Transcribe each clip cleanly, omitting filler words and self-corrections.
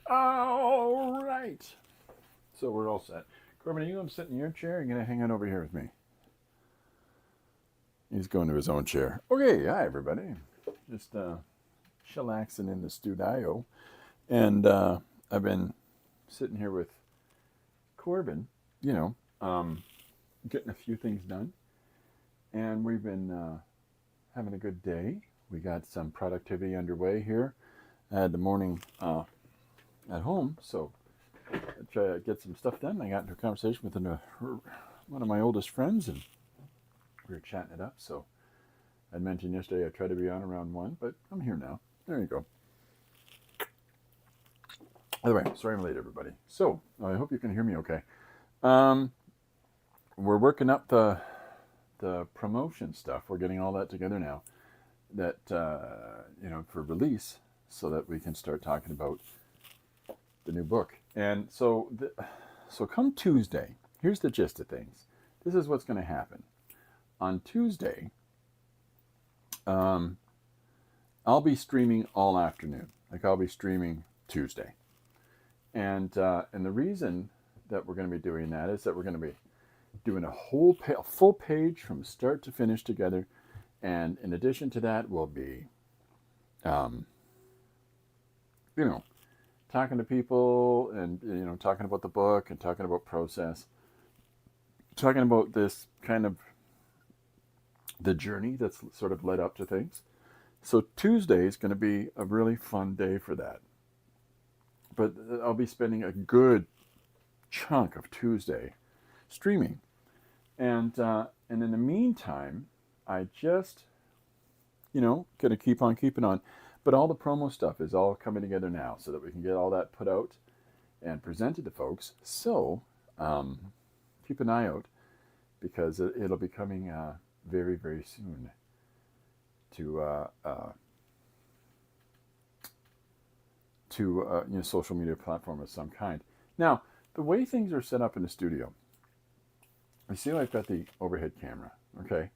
All right. So we're all set. Corbin, are you going to sit in your chair? Or are you going to hang out over here with me? He's going to his own chair. Okay, hi everybody. Just chillaxing in the studio. And I've been sitting here with Corbin, you know, getting a few things done. And we've been having a good day. We got some productivity underway here. I had the morning at home, so I try to get some stuff done. I got into a conversation with one of my oldest friends, and we were chatting it up. So I mentioned yesterday I tried to be on around 1, but I'm here now. There you go. By the way, sorry I'm late, everybody. So I hope you can hear me okay. We're working up the promotion stuff. We're getting all that together now, that for release, so that we can start talking about the new book. And so come Tuesday, here's the gist of things. This is what's going to happen. On Tuesday, I'll be streaming all afternoon. Like, I'll be streaming Tuesday. And the reason that we're going to be doing that is that we're going to be doing a full page from start to finish together. And in addition to that, we'll be, talking to people and, talking about the book and talking about process, talking about this kind of the journey that's sort of led up to things. So Tuesday is going to be a really fun day for that. But I'll be spending a good chunk of Tuesday streaming. And in the meantime, I just, going to keep on keeping on. But all the promo stuff is all coming together now so that we can get all that put out and presented to folks. So keep an eye out, because it'll be coming very, very soon to social media platform of some kind. Now, the way things are set up in the studio, you see I've got the overhead camera, okay?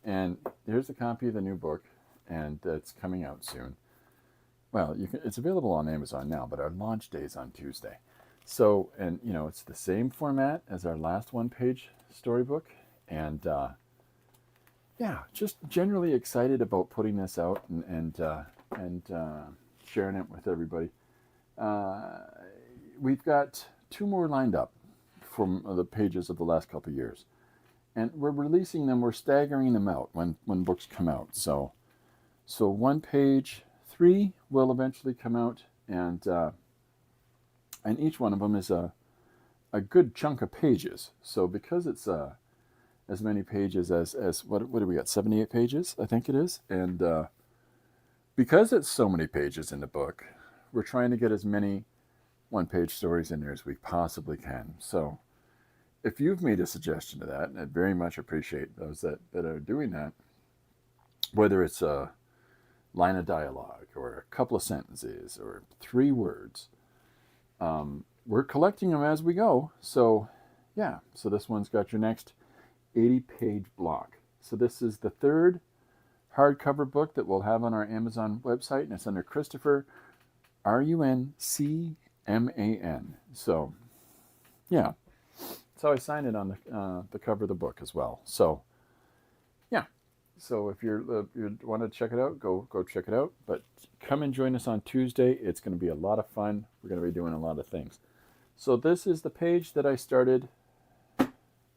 And here's a copy of the new book, and it's coming out soon. Well, it's available on Amazon now, but our launch day is on Tuesday. So, and it's the same format as our last one-page storybook, and just generally excited about putting this out and sharing it with everybody. We've got 2 more lined up from the pages of the last couple of years, and we're releasing them. We're staggering them out when books come out. So one page 3 will eventually come out, and each one of them is a good chunk of pages. So because it's as many pages as what do we got? 78 pages, I think it is, and because it's so many pages in the book, we're trying to get as many one-page stories in there as we possibly can. So if you've made a suggestion to that, and I very much appreciate those that are doing that, whether it's a line of dialogue or a couple of sentences or 3 words, we're collecting them as we go. So so this one's got your next 80-page block. So this is the 3rd hardcover book that we'll have on our Amazon website, and it's under Christopher Runcman. So so I signed it on the cover of the book as well. So so if you want to check it out, go check it out. But come and join us on Tuesday. It's going to be a lot of fun. We're going to be doing a lot of things. So this is the page that I started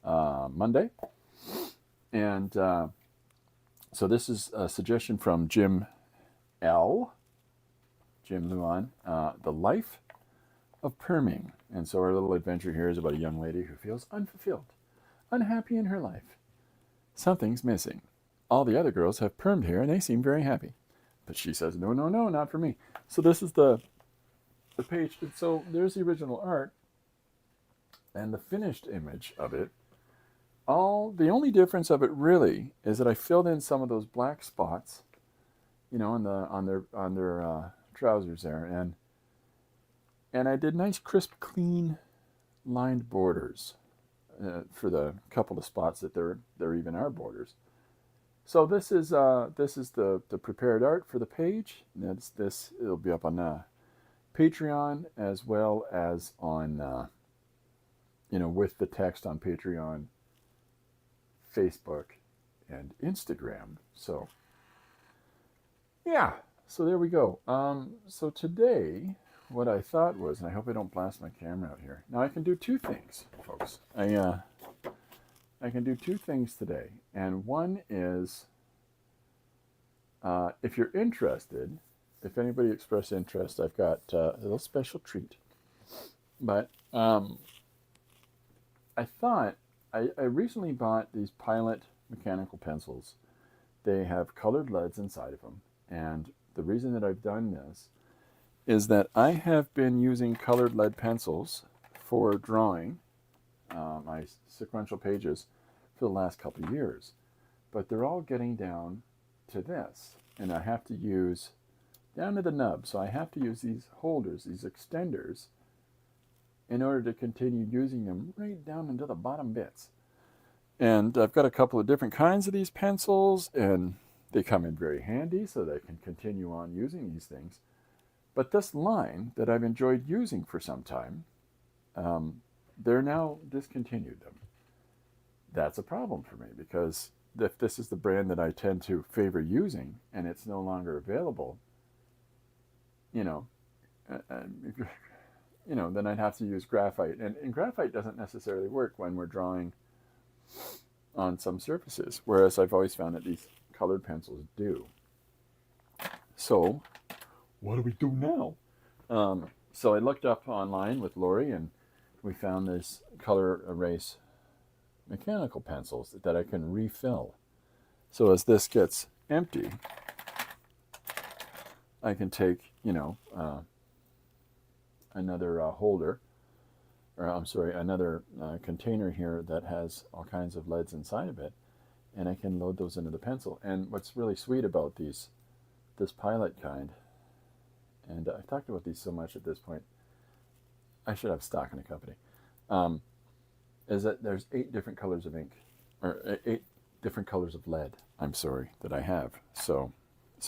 Monday, and so this is a suggestion from Jim Luan, The Life of Perming. And so our little adventure here is about a young lady who feels unfulfilled, unhappy in her life. Something's missing. All the other girls have permed hair and they seem very happy. But she says, no, not for me. So this is the page. And so there's the original art and the finished image of it. The only difference of it really is that I filled in some of those black spots, on their trousers there, and I did nice, crisp, clean, lined borders for the couple of spots that there even are borders. So this is the prepared art for the page. It'll be up on Patreon, as well as on, with the text on Patreon, Facebook, and Instagram. So, yeah. So there we go. So today, what I thought was, and I hope I don't blast my camera out here. Now I can do two things, folks. I can do two things today, and one is, if you're interested, if anybody expressed interest, I've got a little special treat. But I thought I recently bought these Pilot mechanical pencils. They have colored leads inside of them, and the reason that I've done this is that I have been using colored lead pencils for drawing my sequential pages for the last couple of years, but they're all getting down to this, and I have to use down to the nub, so I have to use these holders, these extenders, in order to continue using them right down into the bottom bits. And I've got a couple of different kinds of these pencils, and they come in very handy so that I can continue on using these things. But this line that I've enjoyed using for some time, they're now discontinued them. That's a problem for me, because if this is the brand that I tend to favor using and it's no longer available, then I'd have to use graphite. And graphite doesn't necessarily work when we're drawing on some surfaces, whereas I've always found that these colored pencils do. So, what do we do now? So I looked up online with Lori, and we found this color erase mechanical pencils that I can refill. So as this gets empty, I can take, another holder, or I'm sorry, another container here that has all kinds of leads inside of it, and I can load those into the pencil. And what's really sweet about this Pilot kind, and I've talked about these so much at this point, I should have stock in a company, is that there's 8 different colors of ink, or 8 different colors of lead, that I have. So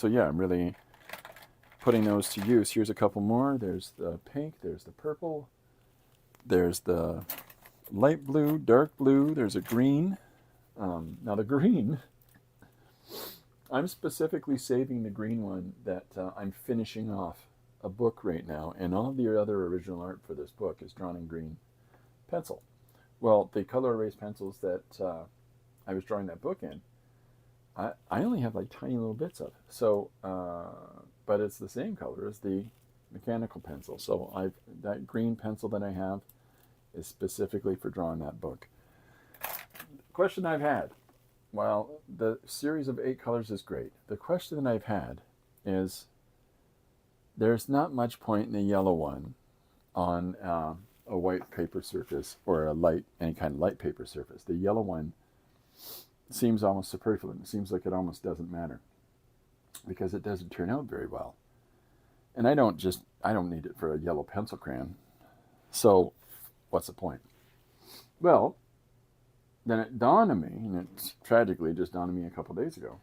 yeah, I'm really putting those to use. Here's a couple more. There's the pink, there's the purple, there's the light blue, dark blue, there's a green. Now the green, I'm specifically saving the green one that I'm finishing off a book right now, and all of the other original art for this book is drawn in green pencil. Well, the color erase pencils that I was drawing that book in, I only have like tiny little bits of. So, but it's the same color as the mechanical pencil. So that green pencil that I have is specifically for drawing that book. Question I've had, well, the series of 8 colors is great. The question that I've had is, there's not much point in the yellow one on a white paper surface, or any kind of light paper surface. The yellow one seems almost superfluous. It seems like it almost doesn't matter, because it doesn't turn out very well. And I don't need it for a yellow pencil crayon. So what's the point? Well, then it dawned on me, and it tragically just dawned on me a couple days ago,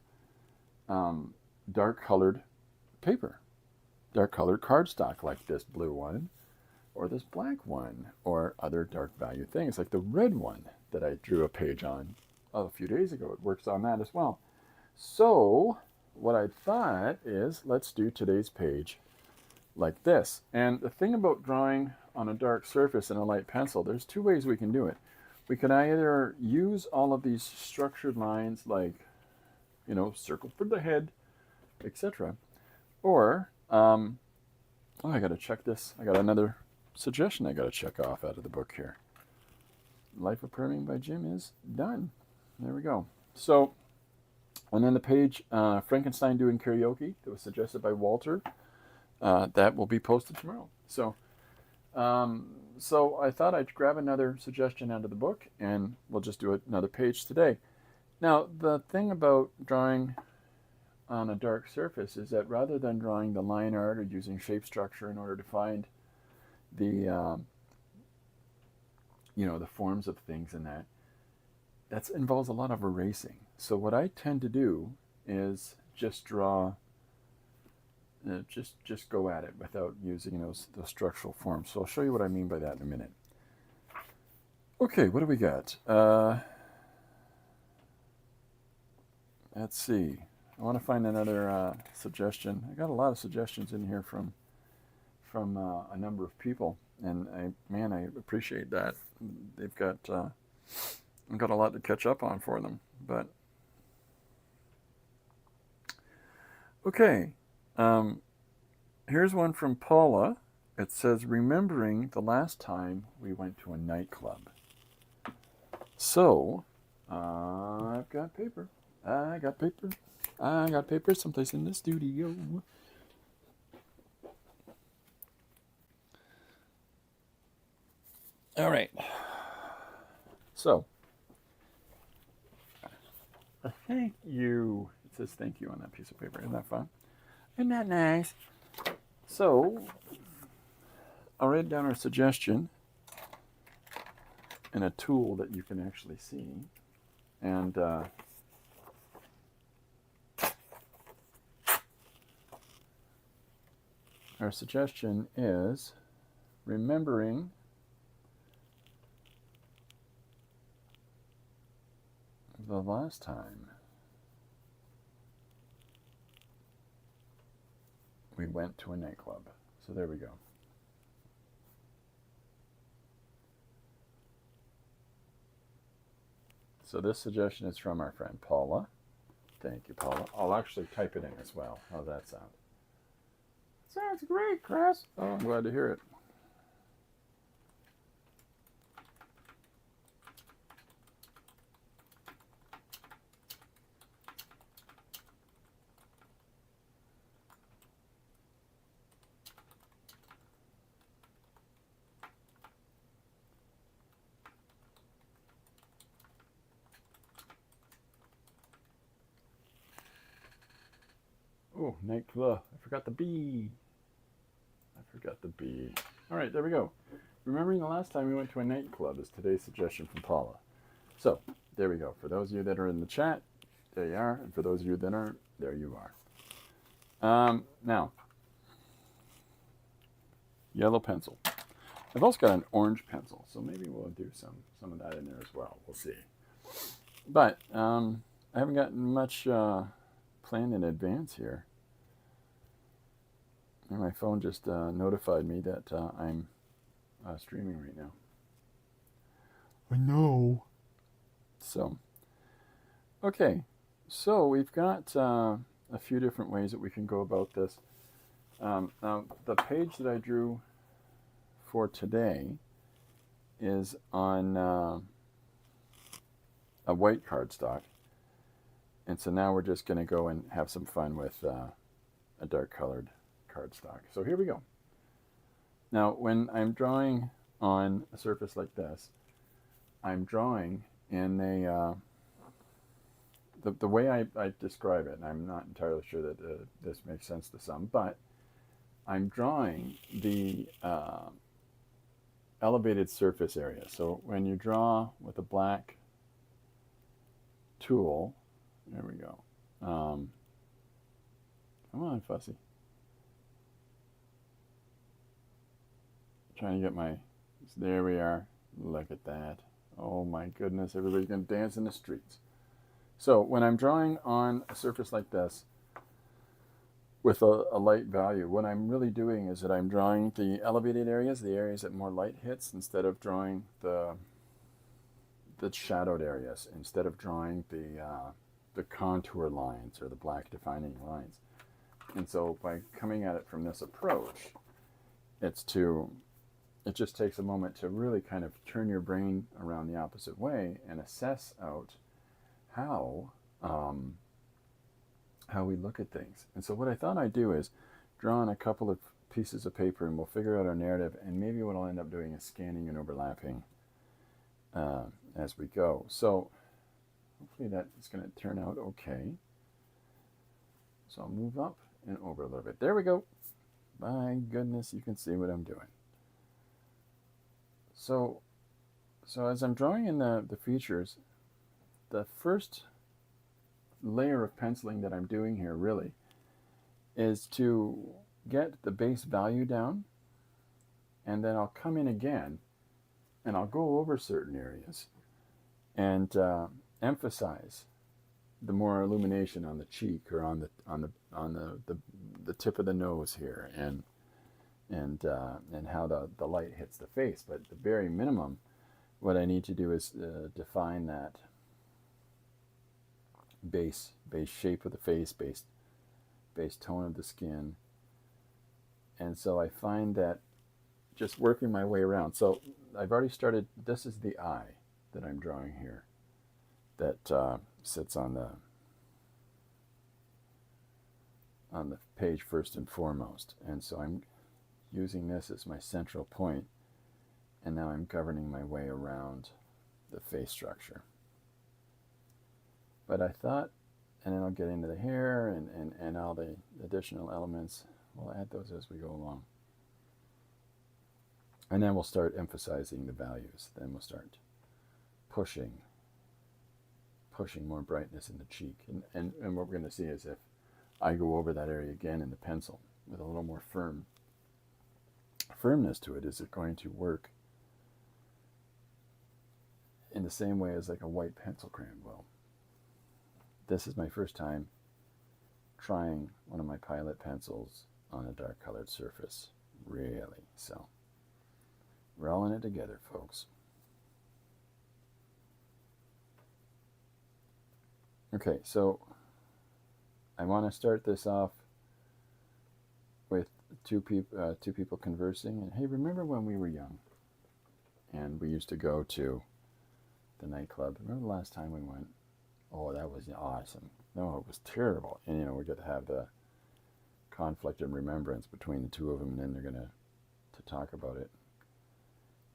dark colored paper, dark colored cardstock, like this blue one, or this black one, or other dark value things, like the red one that I drew a page on a few days ago. It works on that as well. So what I thought is, let's do today's page like this. And the thing about drawing on a dark surface in a light pencil, there's 2 ways we can do it. We can either use all of these structured lines, like, circle for the head, etc. Or, I got to check this. I got another suggestion I got to check off out of the book here. Life of Perming by Jim is done. There we go. So, and then the page, Frankenstein Doing Karaoke, that was suggested by Walter, that will be posted tomorrow. So I thought I'd grab another suggestion out of the book, and we'll just do another page today. Now, the thing about drawing on a dark surface is that rather than drawing the line art or using shape structure in order to find the the forms of things in that involves a lot of erasing. So what I tend to do is just draw just go at it without using those structural forms. So I'll show you what I mean by that in a minute. Okay, what do we got? Let's see. I want to find another suggestion. I got a lot of suggestions in here from a number of people, and I appreciate that. They've got I've got a lot to catch up on for them. But okay, here's one from Paula. It says, remembering the last time we went to a nightclub. So I've got paper. I got paper someplace in the studio. All right. So, thank you. It says thank you on that piece of paper. Isn't that fun? Isn't that nice? So, I'll write down our suggestion and a tool that you can actually see. And our suggestion is remembering the last time we went to a nightclub. So there we go. So this suggestion is from our friend Paula. Thank you, Paula. I'll actually type it in as well. How's that sound? Sounds great, Chris. Oh, I'm glad to hear it. Oh, nightclub. I forgot the B. All right, there we go. Remembering the last time we went to a nightclub is today's suggestion from Paula. So, there we go. For those of you that are in the chat, there you are. And for those of you that aren't, there you are. Now, yellow pencil. I've also got an orange pencil, so maybe we'll do some of that in there as well. We'll see. But I haven't gotten much planned in advance here. And my phone just notified me that I'm streaming right now. I know. So, okay. So we've got a few different ways that we can go about this. Now, the page that I drew for today is on a white cardstock. And so now we're just going to go and have some fun with a dark colored cardstock. So here we go. Now, when I'm drawing on a surface like this, I'm drawing in a the way I describe it, and I'm not entirely sure that this makes sense to some, but I'm drawing the elevated surface area. So when you draw with a black tool, there we go. Come on, Fussy. Trying to get my, there we are. Look at that. Oh my goodness, everybody's going to dance in the streets. So when I'm drawing on a surface like this with a light value, what I'm really doing is that I'm drawing the elevated areas, the areas that more light hits, instead of drawing the shadowed areas, instead of drawing the contour lines or the black defining lines. And so by coming at it from this approach, it just takes a moment to really kind of turn your brain around the opposite way and assess out how we look at things. And so what I thought I'd do is draw on a couple of pieces of paper, and we'll figure out our narrative, and maybe what I'll end up doing is scanning and overlapping as we go. So hopefully that is going to turn out okay. So I'll move up and over a little bit. There we go. My goodness, you can see what I'm doing. So as I'm drawing in the features, the first layer of penciling that I'm doing here really is to get the base value down, and then I'll come in again and I'll go over certain areas and emphasize the more illumination on the cheek or on the tip of the nose here, and how the light hits the face. But the very minimum, what I need to do is define that base shape of the face, base tone of the skin. And so I find that just working my way around. So I've already started. This is the eye that I'm drawing here, that sits on the page first and foremost. And so I'm using this as my central point, and now I'm governing my way around the face structure. But I thought, and then I'll get into the hair and all the additional elements. We'll add those as we go along. And then we'll start emphasizing the values. Then we'll start pushing more brightness in the cheek. And what we're going to see is if I go over that area again in the pencil with a little more firmness to it, is it going to work in the same way as like a white pencil crayon will? This is my first time trying one of my pilot pencils on a dark colored surface, really. So we're all in it together, folks. Okay, so I want to start this off with two people conversing. And hey, remember when we were young and we used to go to the nightclub? Remember the last time we went? Oh, that was awesome. No, it was terrible. And we get to have the conflict and remembrance between the two of them, and then they're going to talk about it.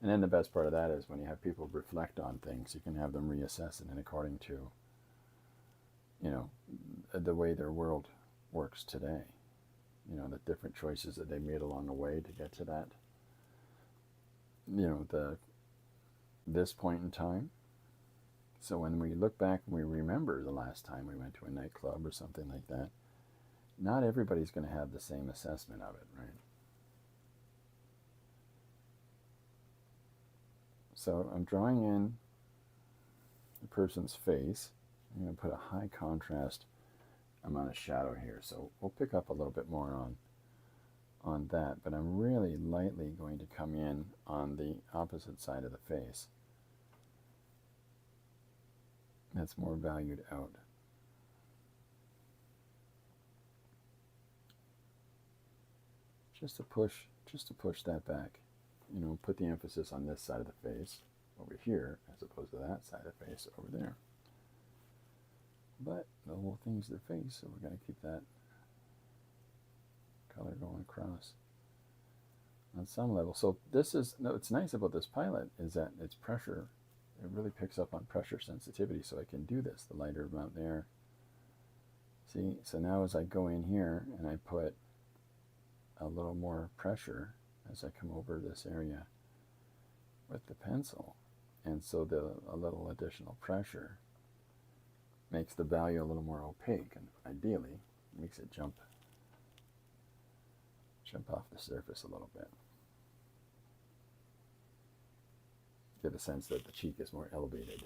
And then the best part of that is when you have people reflect on things, you can have them reassess it, and according to the way their world works today, the different choices that they made along the way to get to that, this point in time. So when we look back and we remember the last time we went to a nightclub or something like that, not everybody's going to have the same assessment of it, right? So I'm drawing in the person's face. I'm going to put a high contrast amount of shadow here. So we'll pick up a little bit more on that, but I'm really lightly going to come in on the opposite side of the face. That's more valued out. Just to push that back. Put the emphasis on this side of the face over here as opposed to that side of the face over there. But the whole thing's their face, so we're going to keep that color going across on some level. So what's nice about this pilot is that it's pressure. It really picks up on pressure sensitivity, so I can do this, the lighter amount there. See, so now as I go in here and I put a little more pressure as I come over this area with the pencil, and so a little additional pressure makes the value a little more opaque, and ideally makes it jump off the surface a little bit. Get a sense that the cheek is more elevated.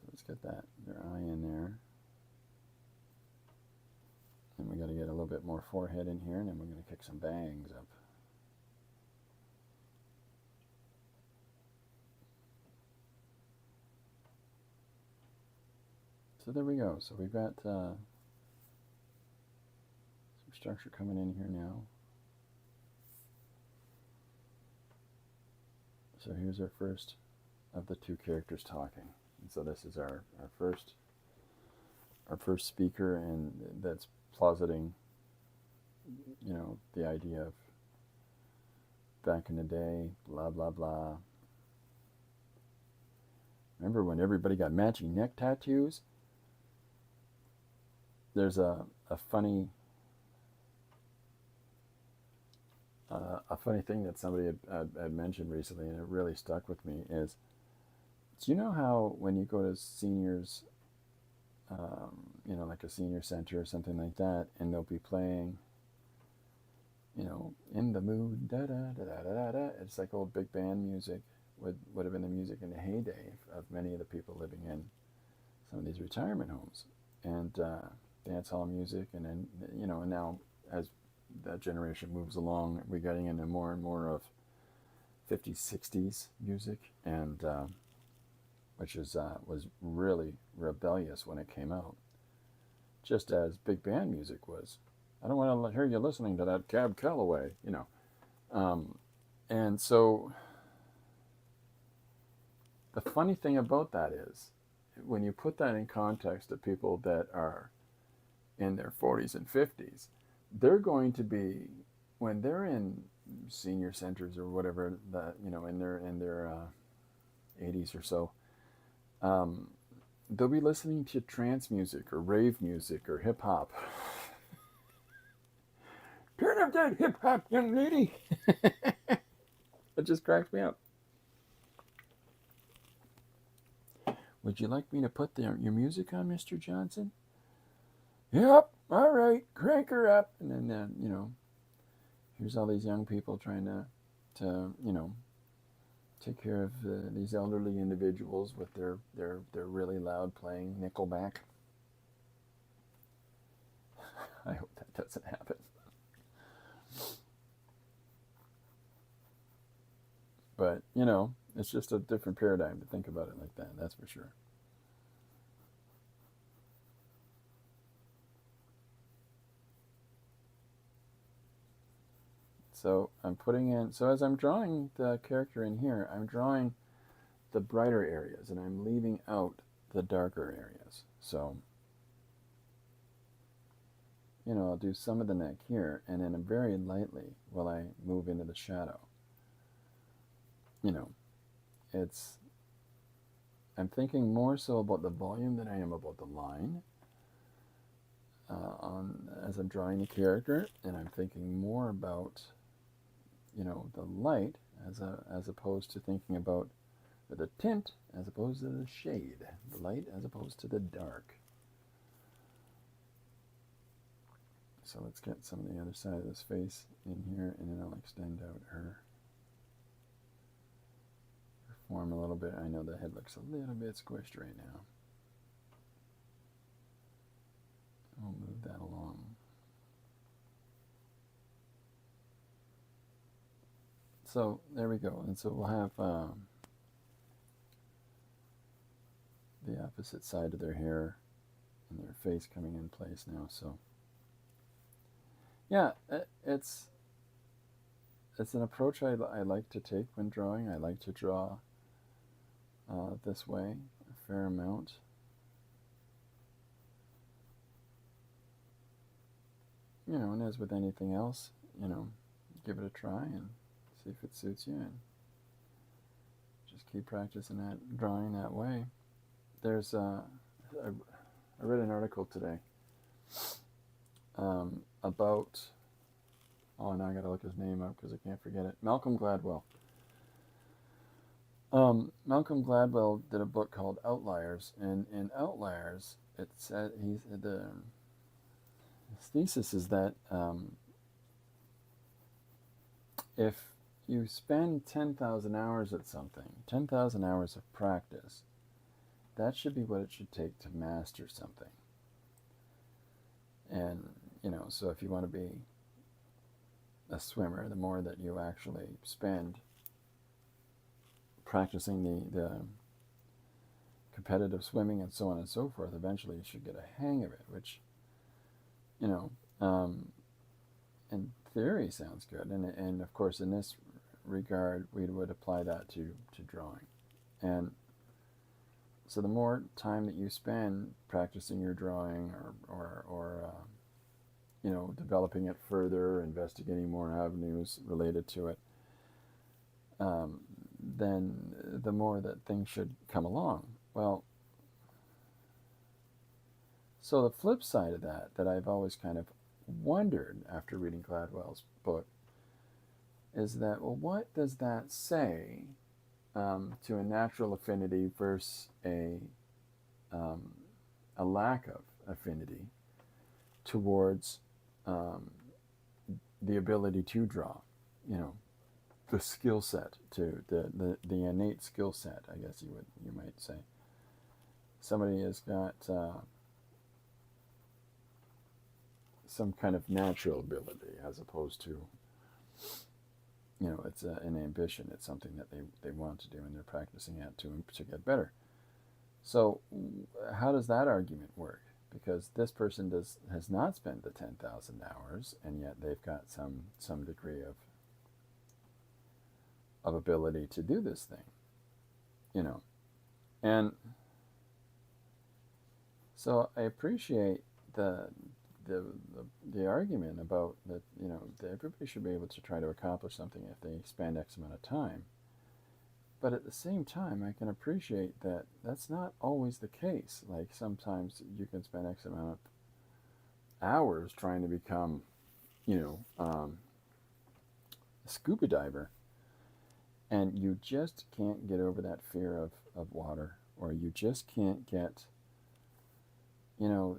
So let's get their eye in there. And we got to get a little bit more forehead in here, and then we're going to kick some bangs up. So there we go. So we've got some structure coming in here now. So here's our first of the two characters talking. And so this is our first speaker, and that's positing, the idea of back in the day, blah, blah, blah. Remember when everybody got matching neck tattoos? There's a funny thing that somebody had mentioned recently, and it really stuck with me, is Do you know how when you go to seniors, like a senior center or something like that, and they'll be playing, in the mood, da da da da da da. It's like old big band music. Would have been the music in the heyday of many of the people living in some of these retirement homes, and dance hall music, and then and now as that generation moves along, we're getting into more and more of 50s, 60s music, and which was really rebellious when it came out, just as big band music was. I don't want to hear you listening to that Cab Calloway. And so the funny thing about that is, when you put that in context of people that are in their 40s and 50s, they're going to be, when they're in senior centers or whatever, that in their 80s or so, they'll be listening to trance music or rave music or hip hop. Turn up that hip hop, young lady. It just cracks me up. Would you like me to put your music on, Mr. Johnson? Yep, all right, crank her up. And then, here's all these young people trying to take care of these elderly individuals with their really loud playing Nickelback. I hope that doesn't happen. But, it's just a different paradigm to think about it like that, that's for sure. So so as I'm drawing the character in here, I'm drawing the brighter areas and I'm leaving out the darker areas. So, I'll do some of the neck here, and then very lightly will I move into the shadow. I'm thinking more so about the volume than I am about the line as I'm drawing the character, and I'm thinking more about the light as opposed to thinking about the tint as opposed to the shade, the light as opposed to the dark. So let's get some of the other side of this face in here, and then I'll extend out her form a little bit. I know the head looks a little bit squished right now. I'll move that along. So there we go. And so we'll have the opposite side of their hair and their face coming in place now. So yeah, it's an approach I like to take when drawing. I like to draw this way a fair amount. And as with anything else, give it a try and see if it suits you, and just keep practicing that drawing that way. There's I read an article today about, now I gotta look his name up because I can't forget it. Malcolm Gladwell. Malcolm Gladwell did a book called Outliers, and in Outliers, it said his thesis is that if you spend 10,000 hours at something, 10,000 hours of practice, that should be what it should take to master something. And, so if you want to be a swimmer, the more that you actually spend practicing the competitive swimming and so on and so forth, eventually you should get a hang of it, which, in theory sounds good. And of course, in this regard, we would apply that to drawing. And so the more time that you spend practicing your drawing or developing it further, investigating more avenues related to it, then the more that things should come along. Well, so the flip side of that I've always kind of wondered after reading Gladwell's book is that, well, what does that say to a natural affinity versus um, a lack of affinity towards um, the ability to draw, you know, the skill set, to the innate skill set, I guess you might say. Somebody has got some kind of natural ability as opposed to, you know, it's an ambition. It's something that they want to do and they're practicing at to get better. So how does that argument work? Because this person has not spent the 10,000 hours, and yet they've got some degree of ability to do this thing, you know. And so I appreciate the, the argument about that, you know, that everybody should be able to try to accomplish something if they spend X amount of time. But at the same time, I can appreciate that that's not always the case. Like sometimes you can spend X amount of hours trying to become, you know, a scuba diver, and you just can't get over that fear of water, or you just can't get, you know,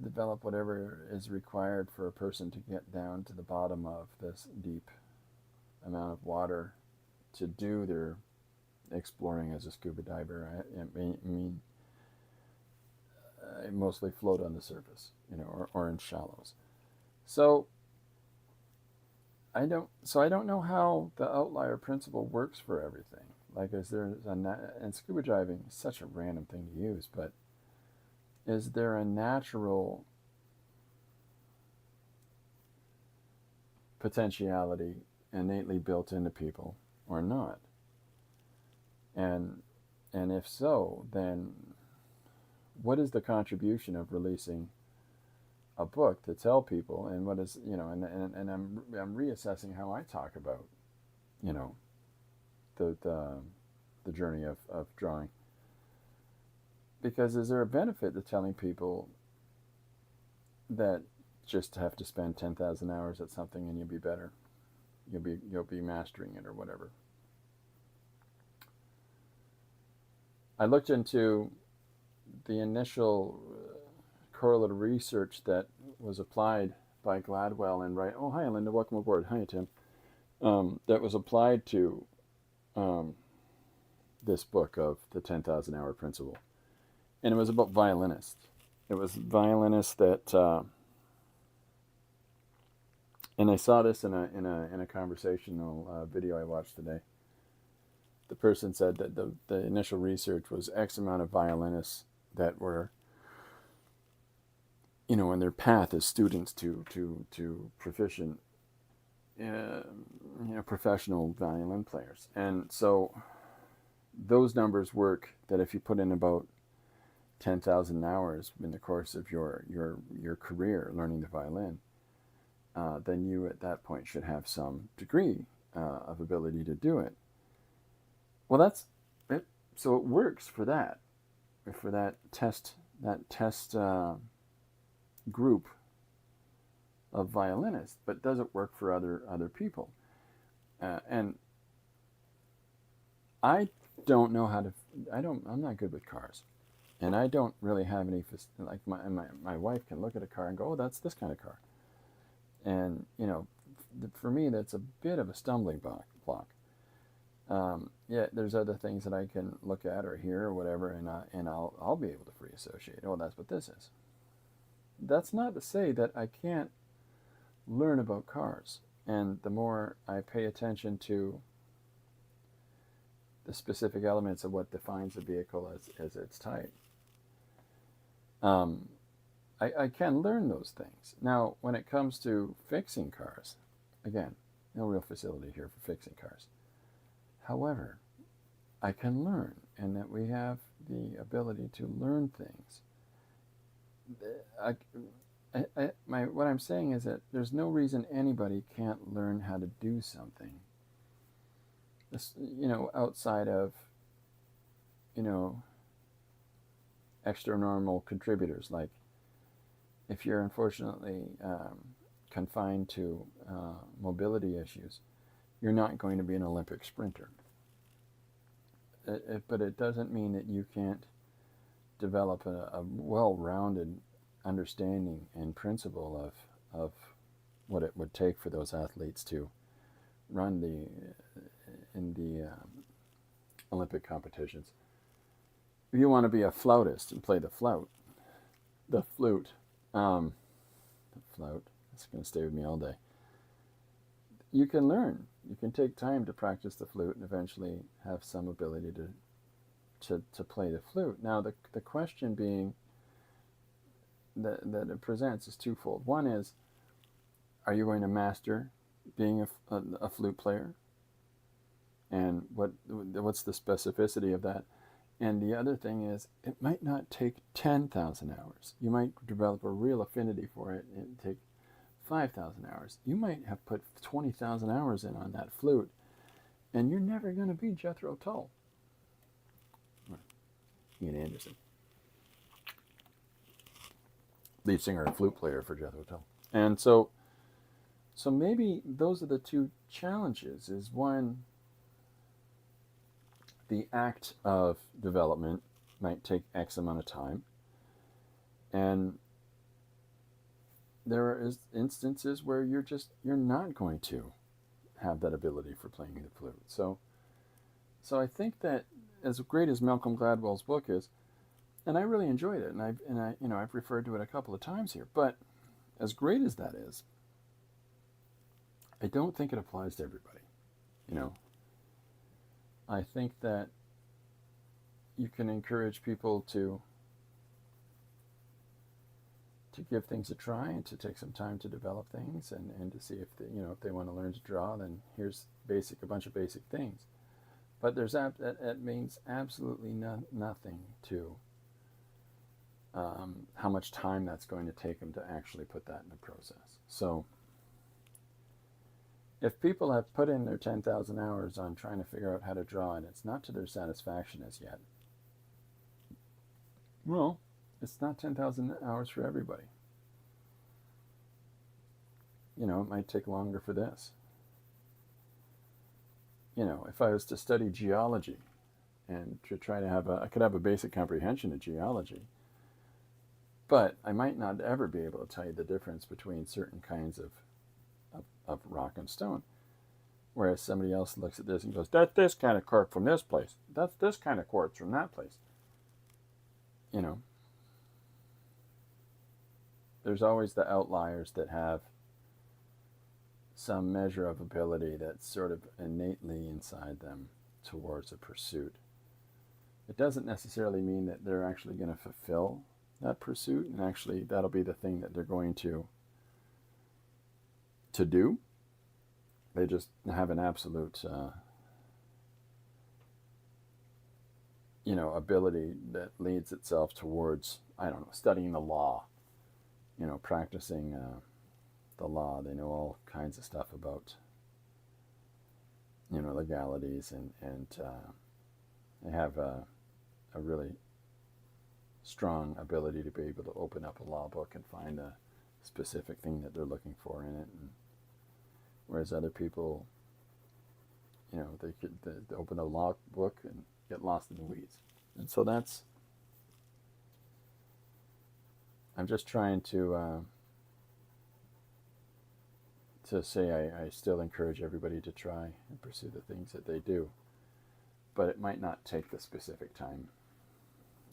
develop whatever is required for a person to get down to the bottom of this deep amount of water to do their exploring as a scuba diver. I mostly float on the surface, you know, or in shallows. So I don't know how the outlier principle works for everything. Like, is there and scuba diving is such a random thing to use, but is there a natural potentiality innately built into people or not? And if so, then what is the contribution of releasing a book to tell people, and what is, you know, and I'm reassessing how I talk about, you know, the journey of drawing. Because is there a benefit to telling people that just have to spend 10,000 hours at something and you'll be better, you'll be mastering it or whatever? I looked into the initial correlative research that was applied by Gladwell and Wright. Oh, hi, Linda. Welcome aboard. Hi, Tim. That was applied to this book of the 10,000 Hour Principle. And it was about violinists. It was violinists that, and I saw this in a conversational video I watched today. The person said that the initial research was X amount of violinists that were, you know, in their path as students to proficient, you know, professional violin players. And so those numbers work that if you put in about 10,000 hours in the course of your career learning the violin, then you at that point should have some degree of ability to do it. Well, that's it. So it works for that test group of violinists, but does it work for other people? And I don't know how to. I'm not good with cars, and I don't really have any. Like my wife can look at a car and go, "Oh, that's this kind of car," and you know, for me, that's a bit of a stumbling block. Yeah, there's other things that I can look at or hear or whatever, and I'll be able to free associate. Oh, that's what this is. That's not to say that I can't learn about cars, and the more I pay attention to the specific elements of what defines a vehicle as its type, I can learn those things. Now, when it comes to fixing cars, again, no real facility here for fixing cars. However, I can learn, and that we have the ability to learn things. What I'm saying is that there's no reason anybody can't learn how to do something. This, you know, outside of, you know, extra normal contributors. Like if you're unfortunately confined to mobility issues, you're not going to be an Olympic sprinter. but it doesn't mean that you can't develop a well-rounded understanding and principle of what it would take for those athletes to run in the Olympic competitions. If you want to be a flautist and play the flute, it's going to stay with me all day. You can learn. You can take time to practice the flute and eventually have some ability to play the flute. Now, the question being that it presents is twofold. One is, are you going to master being a flute player? And what's the specificity of that? And the other thing is, it might not take 10,000 hours. You might develop a real affinity for it and take 5,000 hours. You might have put 20,000 hours in on that flute, and you're never going to be Jethro Tull. Ian Anderson, lead singer and flute player for Jethro Tull. And so maybe those are the two challenges. Is one, the act of development might take X amount of time, and there are instances where you're not going to have that ability for playing the flute. So I think that, as great as Malcolm Gladwell's book is, and I really enjoyed it, and I've referred to it a couple of times here, but as great as that is, I don't think it applies to everybody. I think that you can encourage people to give things a try and to take some time to develop things and to see if they want to learn to draw, then here's a bunch of basic things. But that means absolutely nothing to how much time that's going to take them to actually put that in the process. So if people have put in their 10,000 hours on trying to figure out how to draw and it's not to their satisfaction as yet, well, it's not 10,000 hours for everybody. It might take longer for this. If I was to study geology and to try to I could have a basic comprehension of geology, but I might not ever be able to tell you the difference between certain kinds of rock and stone. Whereas somebody else looks at this and goes, that's this kind of quartz from this place. That's this kind of quartz from that place. There's always the outliers that have some measure of ability that's sort of innately inside them towards a pursuit. It doesn't necessarily mean that they're actually going to fulfill that pursuit, and actually that'll be the thing that they're going to do. They just have an absolute ability that leads itself towards, studying the law, practicing the law. They know all kinds of stuff about legalities, and they have a really strong ability to be able to open up a law book and find a specific thing that they're looking for in it. And whereas other people, they could open a law book and get lost in the weeds. And so I'm just trying to say I still encourage everybody to try and pursue the things that they do, but it might not take the specific time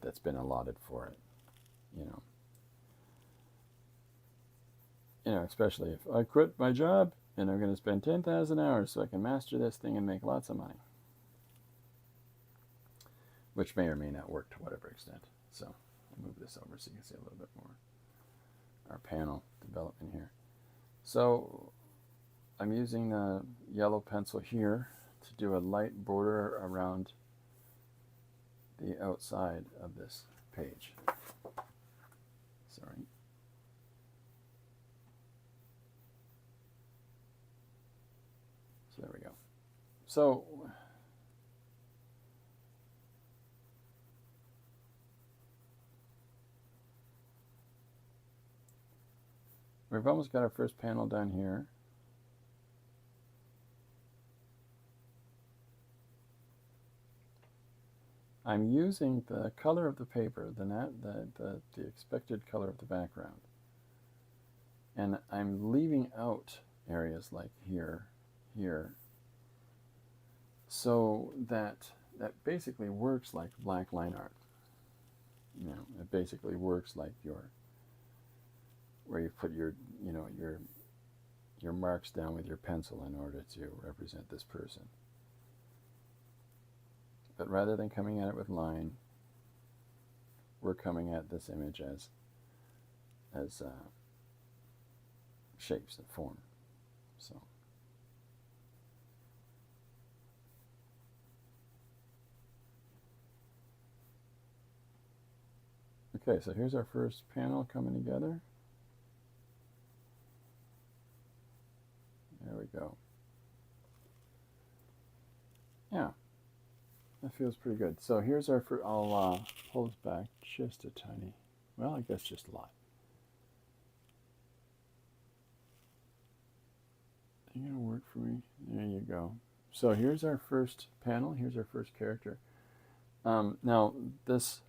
that's been allotted for it, especially if I quit my job and I'm going to spend 10,000 hours so I can master this thing and make lots of money, which may or may not work to whatever extent. So I'll move this over so you can see a little bit more our panel development here. So I'm using the yellow pencil here to do a light border around the outside of this page. Sorry. So there we go. So we've almost got our first panel done here. I'm using the color of the paper, the expected color of the background, and I'm leaving out areas like here, here, so that basically works like black line art. It basically works like where you put your marks down with your pencil in order to represent this person. But rather than coming at it with line, we're coming at this image as shapes that form. So. Okay, so here's our first panel coming together. There we go. Yeah, that feels pretty good. So here's our first, I'll pull this back just a tiny, well, I guess just a lot. Are you gonna work for me? There you go. So here's our first panel, here's our first character. Now this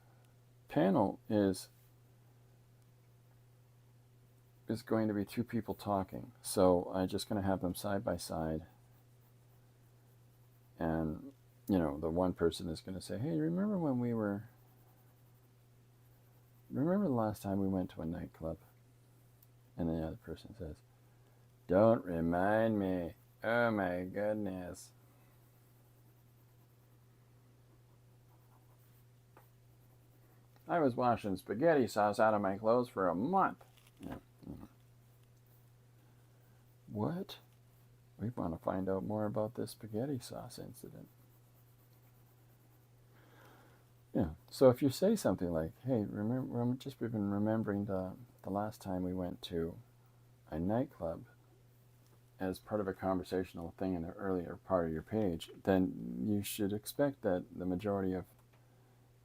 panel is going to be two people talking. So I'm just going to have them side by side. And, the one person is going to say, hey, remember the last time we went to a nightclub? And the other person says, don't remind me. Oh my goodness. I was washing spaghetti sauce out of my clothes for a month. Yeah. What? We want to find out more about this spaghetti sauce incident. Yeah. So if you say something like, hey, remember, I'm just been remembering the last time we went to a nightclub as part of a conversational thing in the earlier part of your page, then you should expect that the majority of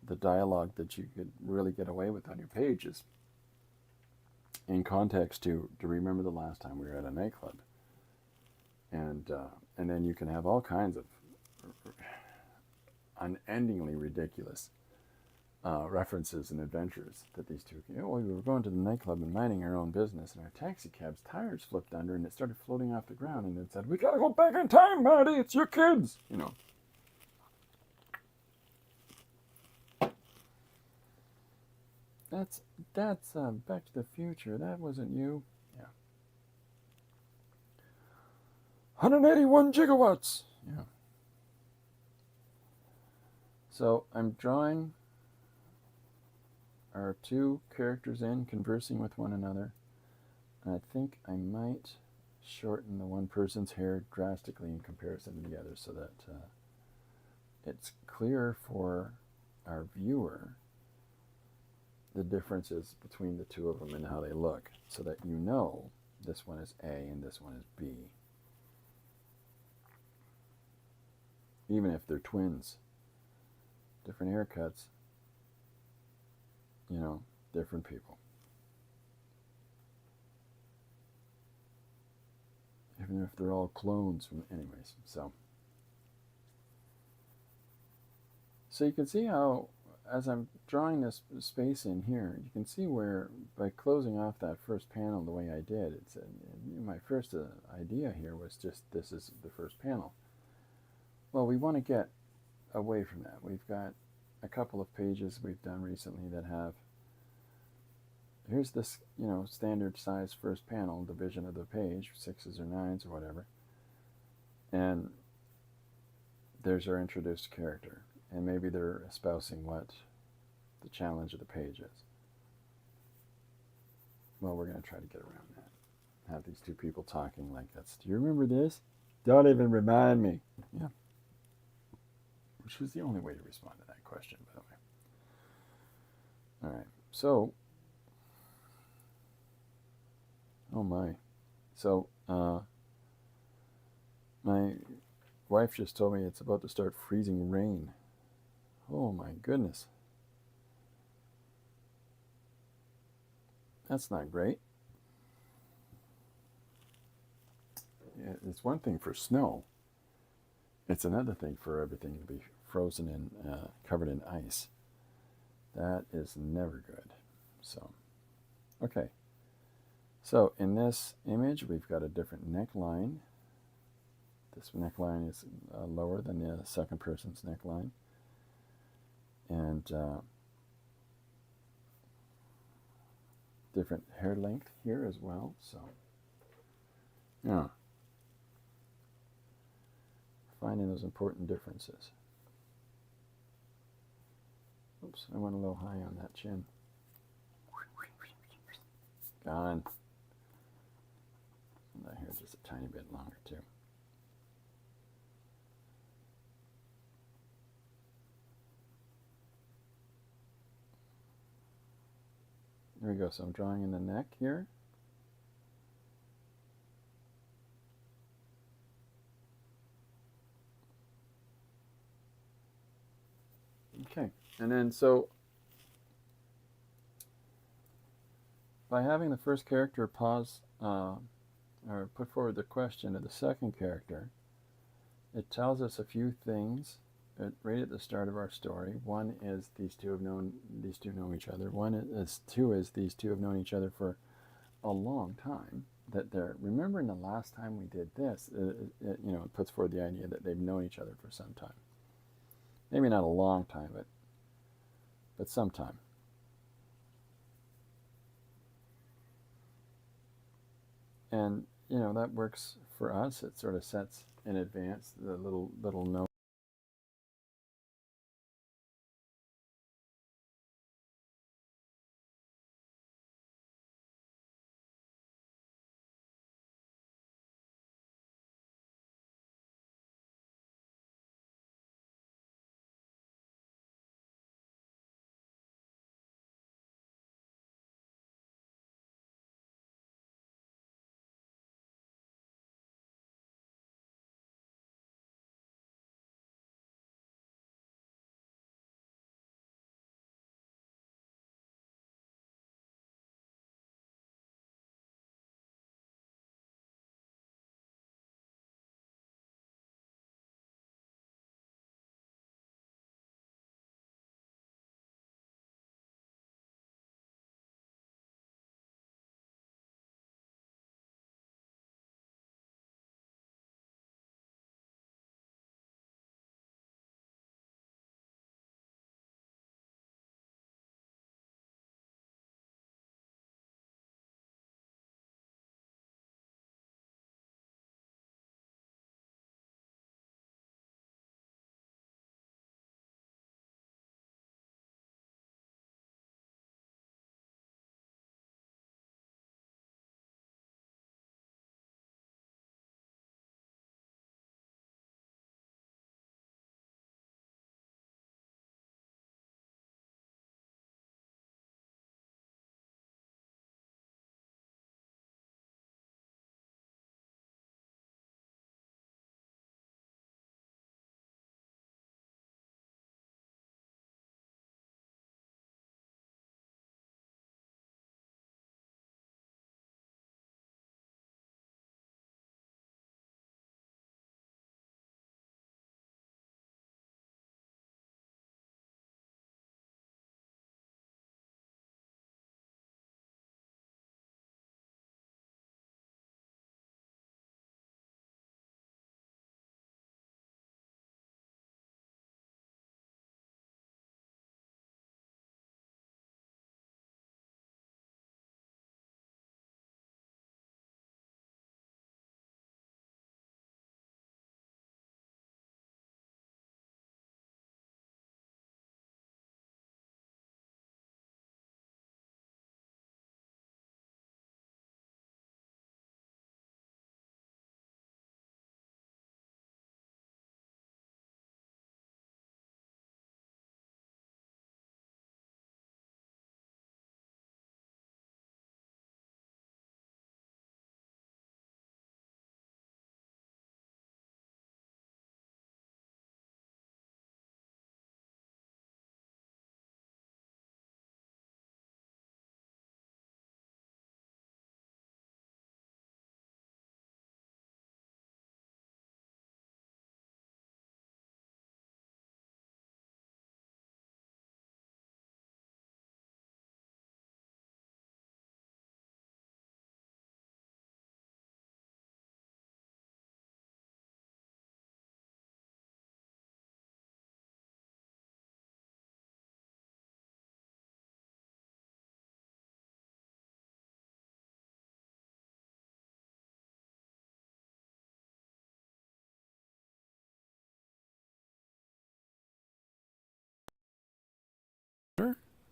the dialogue that you could really get away with on your page is in context to remember the last time we were at a nightclub. And then you can have all kinds of unendingly ridiculous references and adventures that these two, we were going to the nightclub and minding our own business, and our taxi cab's tires flipped under and it started floating off the ground, and it said, we gotta go back in time, Marty, it's your kids, That's Back to the Future. That wasn't you. Yeah. 181 gigawatts. Yeah. So I'm drawing our two characters in, conversing with one another. And I think I might shorten the one person's hair drastically in comparison to the other so that it's clear for our viewer the differences between the two of them and how they look, so that this one is A and this one is B. Even if they're twins, different haircuts, different people. Even if they're all clones from, anyways. So you can see how, as I'm drawing this space in here, you can see where, by closing off that first panel the way I did, my first idea here was just, this is the first panel. Well, we want to get away from that. We've got a couple of pages we've done recently that have, here's this, standard size first panel, division of the page, 6s or 9s or whatever. And there's our introduced character. And maybe they're espousing what the challenge of the page is. Well, we're going to try to get around that. Have these two people talking like that's, do you remember this? Don't even remind me. Yeah. Which was the only way to respond to that question, by the way. All right. So, oh my. So, my wife just told me it's about to start freezing rain. Oh my goodness. That's not great. It's one thing for snow. It's another thing for everything to be frozen in, covered in ice. That is never good. So, okay. So in this image, we've got a different neckline. This neckline is lower than the second person's neckline. And different hair length here as well. So, yeah. Finding those important differences. Oops, I went a little high on that chin. Gone. And that hair just a tiny bit longer too. There we go. So I'm drawing in the neck here. Okay, and then so by having the first character pause or put forward the question to the second character, it tells us a few things right at the start of our story. One is these two know each other. Two is these two have known each other for a long time. That they're remembering the last time we did this. It puts forward the idea that they've known each other for some time. Maybe not a long time, but some time. And that works for us. It sort of sets in advance the little note.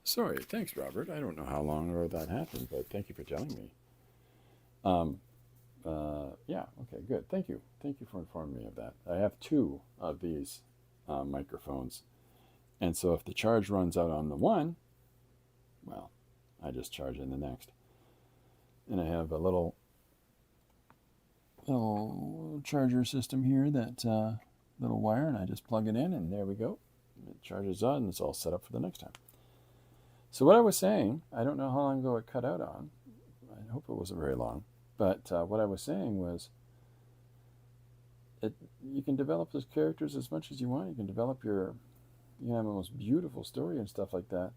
Sorry, thanks, Robert. I don't know how long ago that happened, but thank you for telling me. Um, yeah, okay, good. Thank you. Thank you for informing me of that. I have two of these microphones, and so if the charge runs out on the one, well, I just charge in the next. And I have a little charger system here, that little wire, and I just plug it in, and there we go. It charges on, and it's all set up for the next time. So what I was saying, I don't know how long ago it cut out on. I hope it wasn't very long. But what I was saying was, you can develop those characters as much as you want. You can develop you have the most beautiful story and stuff like that.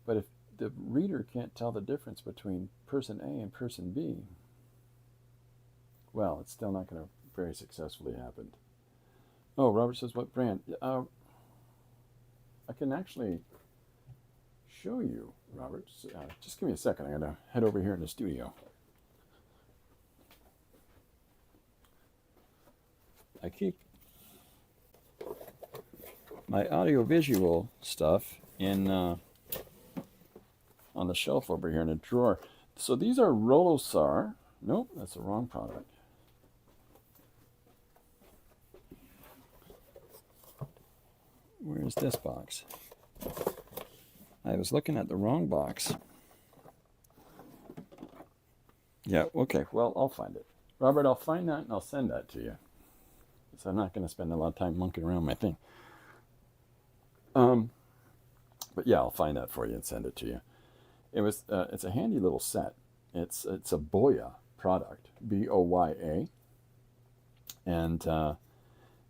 But if the reader can't tell the difference between person A and person B, well, it's still not going to very successfully happen. Oh, Robert says, what brand? I can actually show you, Robert. Just give me a second. I'm going to head over here in the studio. I keep my audiovisual stuff on the shelf over here in a drawer. So these are Rolosar. Nope, that's the wrong product. Where's this box? I was looking at the wrong box. Yeah, okay, well, I'll find it. Robert, I'll find that and I'll send that to you. So I'm not going to spend a lot of time monkeying around my thing. But yeah, I'll find that for you and send it to you. It's a handy little set. It's a Boya product, Boya, and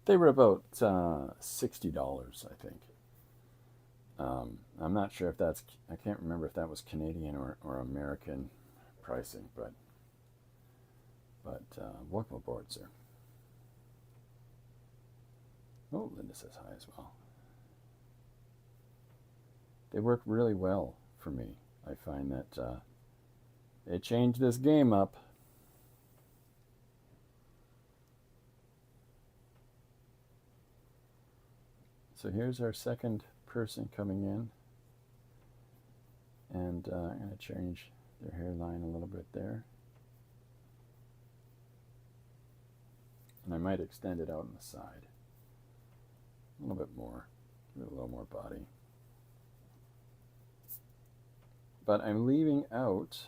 they were about $60, I think. I'm not sure if I can't remember if that was Canadian or American pricing, but welcome aboard, sir. Oh, Linda says hi as well. They work really well for me. I find that they changed this game up. So here's our second person coming in. And I'm going to change their hairline a little bit there. And I might extend it out on the side. A little bit more. Give it a little more body. But I'm leaving out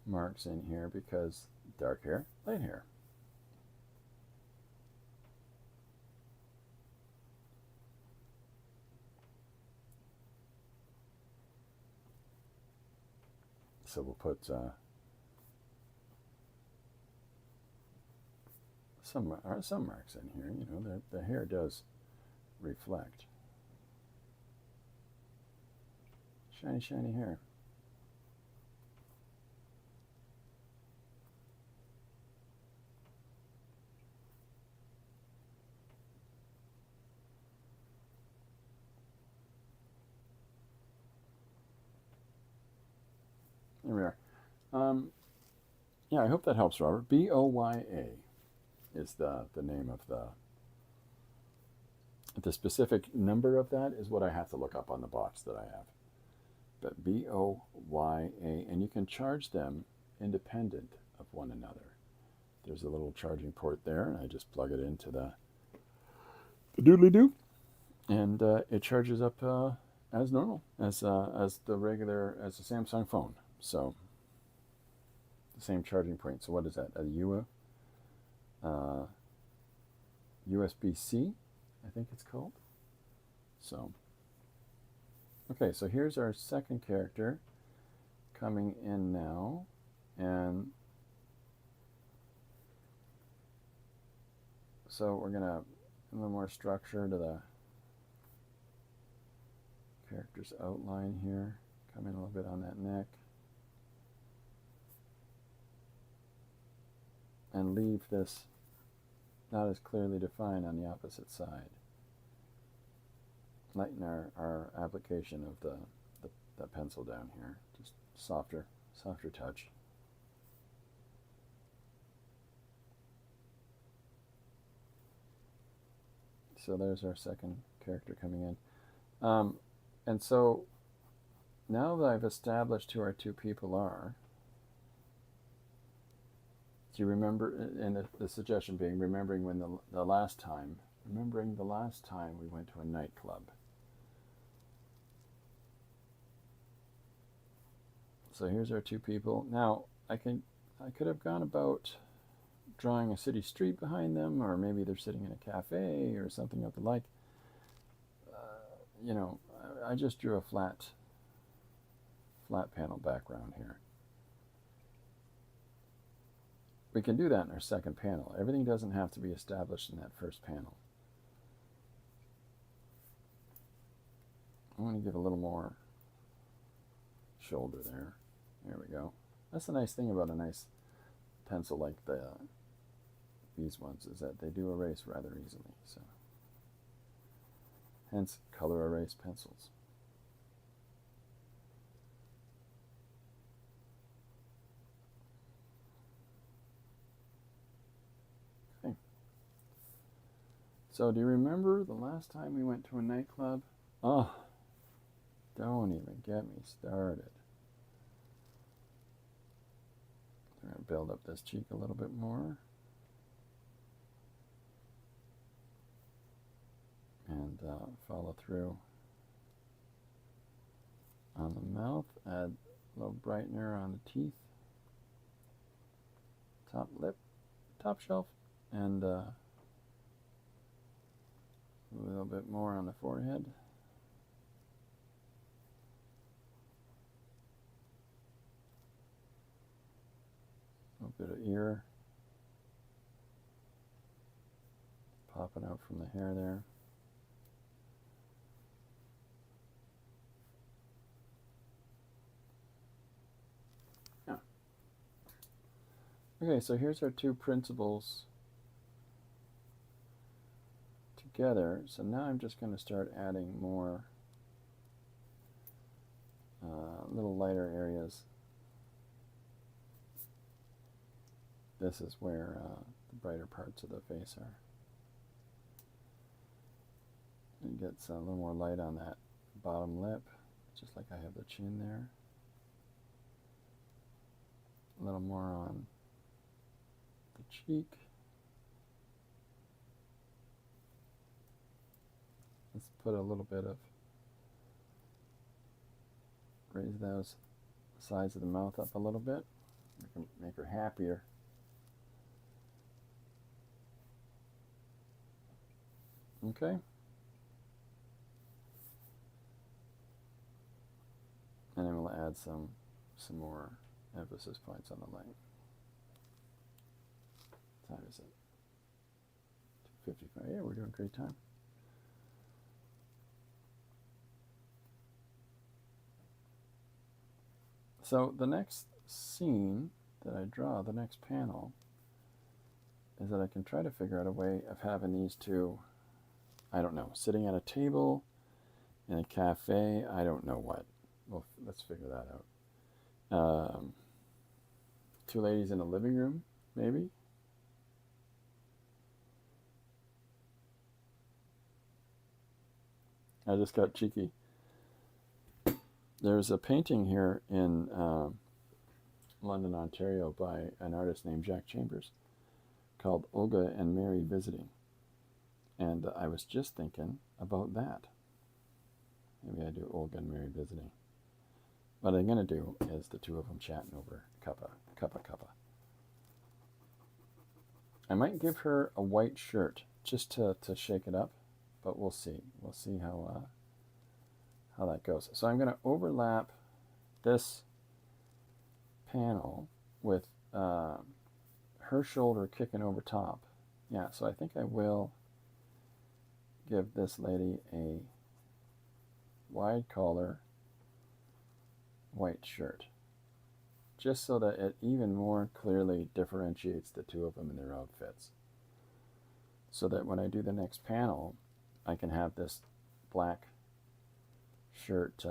marks in here because dark hair, light hair. So we'll put some marks in here. You know, the hair does reflect. Shiny, shiny hair. There we are. Yeah, I hope that helps, Robert. Boya is the name of the specific number of that is what I have to look up on the box that I have. But Boya, and you can charge them independent of one another. There's a little charging port there, and I just plug it into the doodly-doo, and it charges up as normal, as the Samsung phone. So the same charging point. So what is that? A USB-C, I think it's called. So, okay, so here's our second character coming in now, and so we're gonna a little more structure to the character's outline here. Come in a little bit on that neck. And leave this not as clearly defined on the opposite side. Lighten our application of the pencil down here. Just softer touch. So there's our second character coming in. And so now that I've established who our two people are, do you remember, and the suggestion being remembering when remembering the last time we went to a nightclub. So here's our two people. Now I could have gone about drawing a city street behind them, or maybe they're sitting in a cafe or something of the like. You know, I just drew a flat panel background here. We can do that in our second panel. Everything doesn't have to be established in that first panel. I want to give a little more shoulder there. There we go. That's the nice thing about a nice pencil like these ones, is that they do erase rather easily. So, hence color erase pencils. Okay. So do you remember the last time we went to a nightclub? Oh, don't even get me started. I'm going to build up this cheek a little bit more. And follow through on the mouth. Add a little brightener on the teeth. Top lip, top shelf, and a little bit more on the forehead. A little bit of ear popping out from the hair there. Yeah. Okay, so here's our two principles together. So now I'm just going to start adding more little lighter areas. This is where the brighter parts of the face are. And get a little more light on that bottom lip, just like I have the chin there. A little more on the cheek. Let's put a little bit of, raise those sides of the mouth up a little bit. Make her happier. Okay. And then we'll add some more emphasis points on the light. What time is it? 2:55. Yeah, we're doing a great time. So the next scene that I draw, the next panel, is that I can try to figure out a way of having these two, I don't know, sitting at a table in a cafe, I don't know what. Well, let's figure that out. Two ladies in a living room, maybe? I just got cheeky. There's a painting here in London, Ontario by an artist named Jack Chambers called Olga and Mary Visiting. And I was just thinking about that. Maybe I do Olga and Mary Visiting. What I'm going to do is the two of them chatting over cuppa. I might give her a white shirt just to shake it up, but we'll see. We'll see how that goes. So I'm going to overlap this panel with her shoulder kicking over top. Yeah, so I think I will give this lady a wide collar white shirt, just so that it even more clearly differentiates the two of them in their outfits, so that when I do the next panel, I can have this black shirt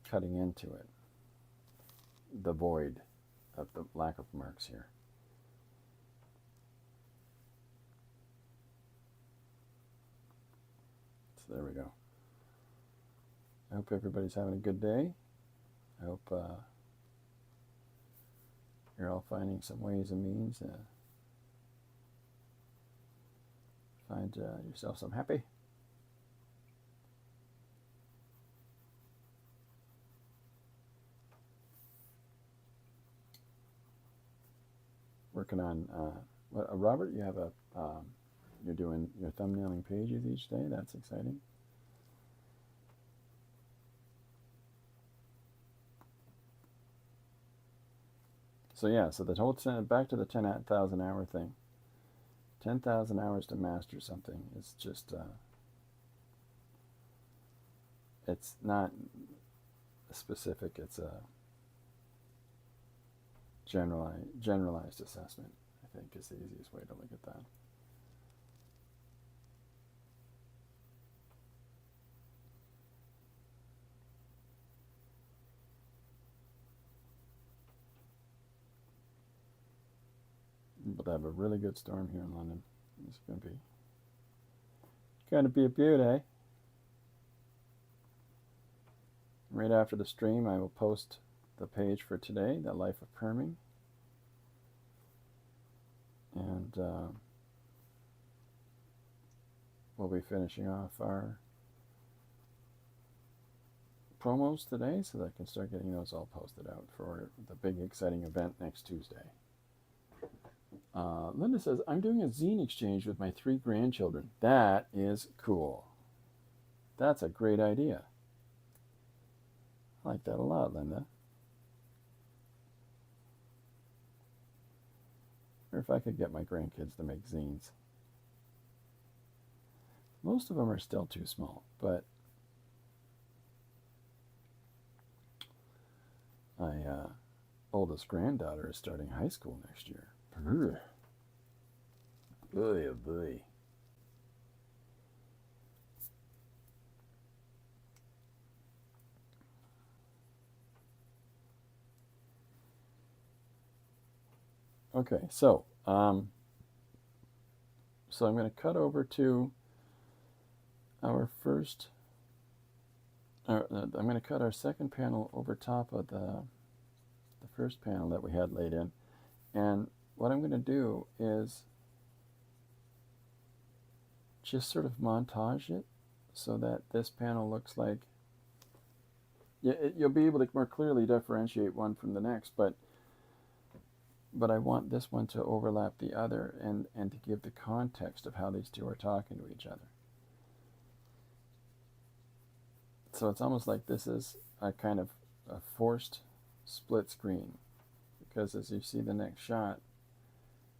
cutting into it, the void of the lack of marks here. So there we go. I hope everybody's having a good day. I hope you're all finding some ways and means to find yourself some happy. Working on Robert, you have you're doing your thumbnailing pages each day. That's exciting. So yeah, so the whole back to the 10,000 hour thing. 10,000 hours to master something is just it's not specific. It's a generalized assessment, I think, is the easiest way to look at that. But I have a really good storm here in London. It's going to be a beaut, eh? Right after the stream, I will post the page for today, The Life of Perming. And we'll be finishing off our promos today so that I can start getting those all posted out for the big exciting event next Tuesday. Linda says, I'm doing a zine exchange with my 3 grandchildren. That is cool. That's a great idea. I like that a lot, Linda. Or if I could get my grandkids to make zines. Most of them are still too small, but my oldest granddaughter is starting high school next year. Boy, oh boy. Okay, so I'm going to cut over to our first. I'm going to cut our second panel over top of the first panel that we had laid in, and what I'm going to do is just sort of montage it so that this panel looks like, you'll be able to more clearly differentiate one from the next, but I want this one to overlap the other and to give the context of how these two are talking to each other. So it's almost like this is a kind of a forced split screen, because as you see the next shot,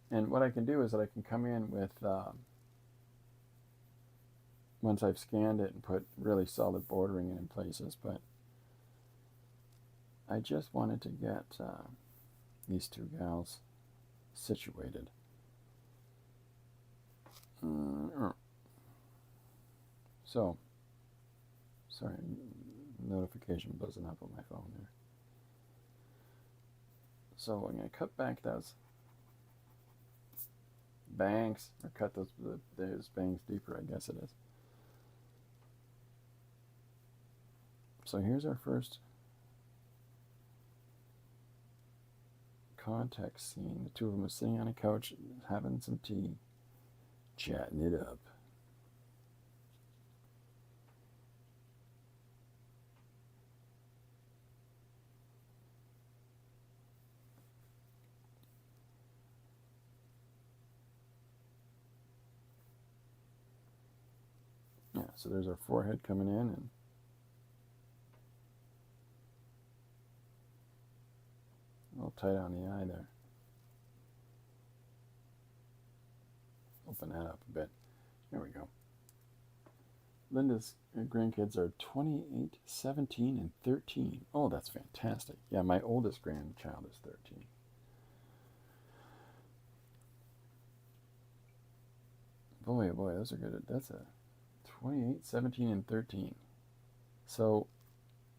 and what I can do is that I can come in with, once I've scanned it and put really solid bordering in places, but I just wanted to get these 2 gals situated. So, sorry, notification buzzing up on my phone there. So I'm going to cut back those bangs, or cut those bangs deeper, I guess it is. So here's our first context scene. The 2 of them are sitting on a couch having some tea, chatting it up. Yeah, so there's our forehead coming in, and a little tight on the eye there. Open that up a bit. There we go. Linda's grandkids are 28, 17, and 13. Oh, that's fantastic. Yeah, my oldest grandchild is 13. Boy, oh boy, those are good. That's a 28, 17, and 13. So,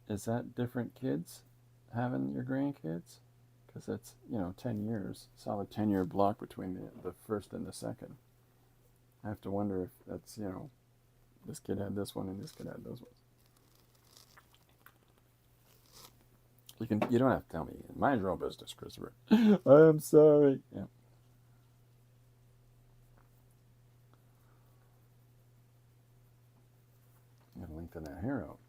is that different kids having your grandkids? Because that's, 10 years, solid 10-year block between the first and the second. I have to wonder if that's, this kid had this one and this kid had those ones. You don't have to tell me. Mind your own business, Christopher. I'm sorry. Yeah. I'm gonna lengthen that hair out.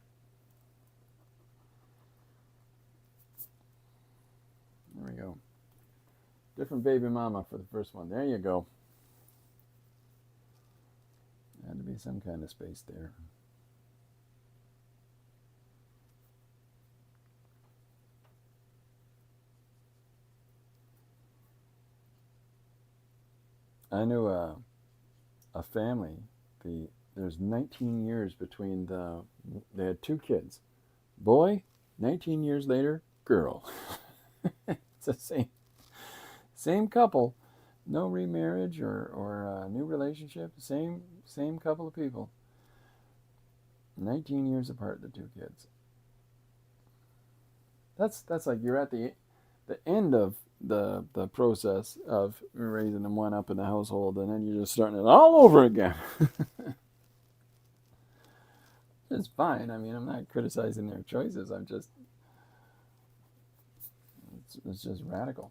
There we go. Different baby mama for the first one. There you go. Had to be some kind of space there. I knew a family. There's 19 years between they had 2 kids. Boy, 19 years later, girl. It's the same couple, no remarriage or new relationship. Same couple of people. 19 years apart, the 2 kids. That's like you're at the end of the process of raising them one up in the household, and then you're just starting it all over again. It's fine. I mean, I'm not criticizing their choices. It's just radical.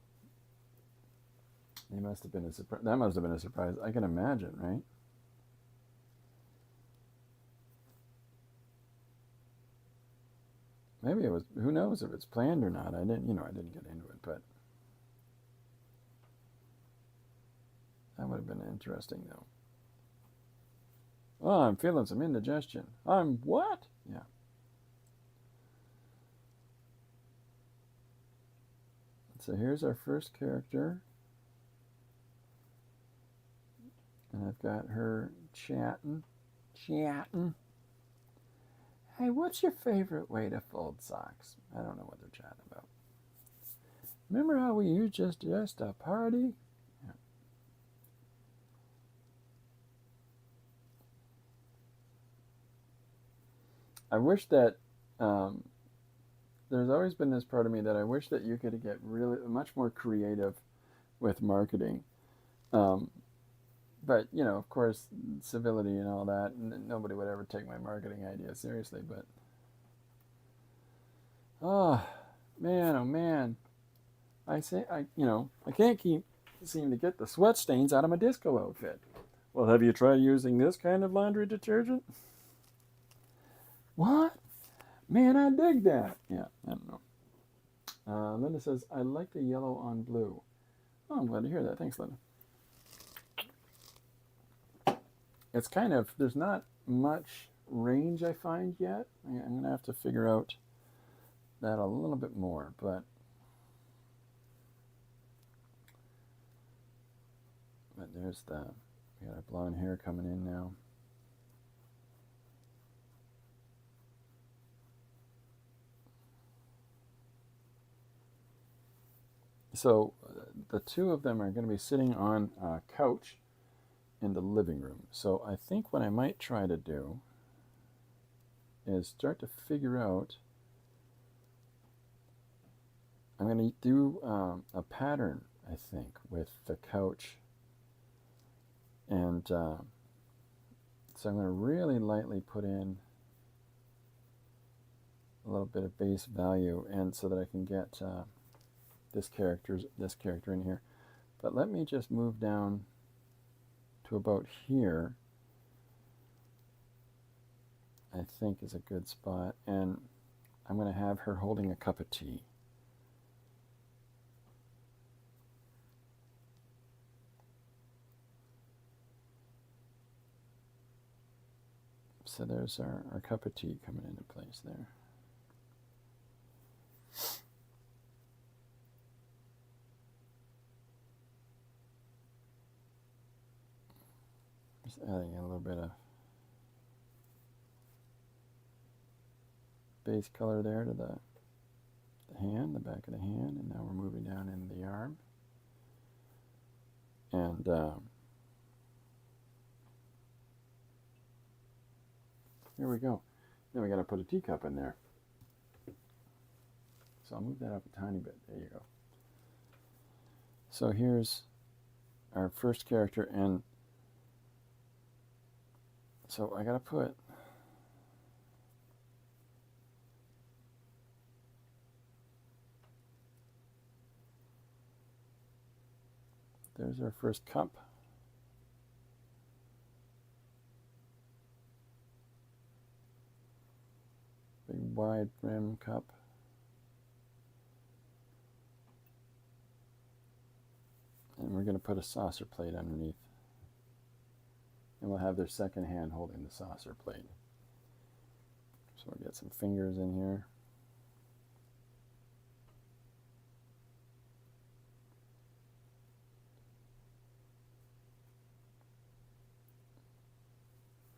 They must have been a surprise. That must have been a surprise. I can imagine, right? Maybe it was. Who knows if it's planned or not? I didn't get into it, but that would have been interesting, though. Oh, I'm feeling some indigestion. I'm what? Yeah. So here's our first character. And I've got her chatting. Hey, what's your favorite way to fold socks? I don't know what they're chatting about. Remember how we used just a party? Yeah. I wish that there's always been this part of me that I wish that you could get really much more creative with marketing. But, of course, civility and all that, and nobody would ever take my marketing idea seriously, but oh man, I can't seem to get the sweat stains out of my disco outfit. Well, have you tried using this kind of laundry detergent? What? Man, I dig that. Yeah, I don't know. Linda says, I like the yellow on blue. Oh, I'm glad to hear that. Thanks, Linda. It's kind of, there's not much range I find yet. I'm going to have to figure out that a little bit more, but there's we got our blonde hair coming in now. So the 2 of them are going to be sitting on a couch in the living room. So I think what I might try to do is start to figure out. I'm going to do a pattern, I think, with the couch. And so I'm going to really lightly put in a little bit of base value, and so that I can get this character in here. But let me just move down to about here. I think is a good spot, and I'm going to have her holding a cup of tea. So there's our cup of tea coming into place there. Just adding a little bit of base color there to the hand, the back of the hand, and now we're moving down into the arm. And here we go. Then we got to put a teacup in there. So I'll move that up a tiny bit. There you go. So here's our first character, and so I got to put there's our first cup. Big wide brim cup. And we're going to put a saucer plate underneath. And we'll have their second hand holding the saucer plate. So we'll get some fingers in here.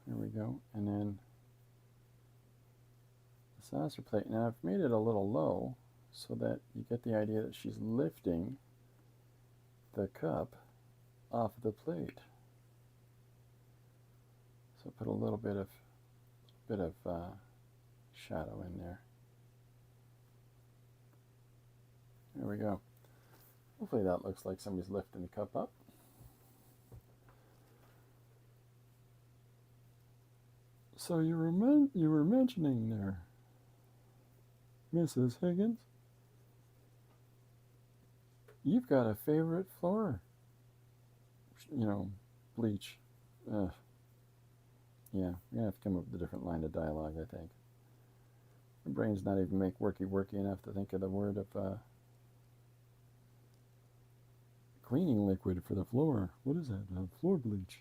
There we go. And then the saucer plate. Now I've made it a little low so that you get the idea that she's lifting the cup off the plate. So put a little bit of shadow in there. There we go. Hopefully that looks like somebody's lifting the cup up. So you were mentioning there, Mrs. Higgins, you've got a favorite floor, bleach. Yeah, we're going to have to come up with a different line of dialogue, I think. My brain's not even worky enough to think of the word of cleaning liquid for the floor. What is that? Floor bleach.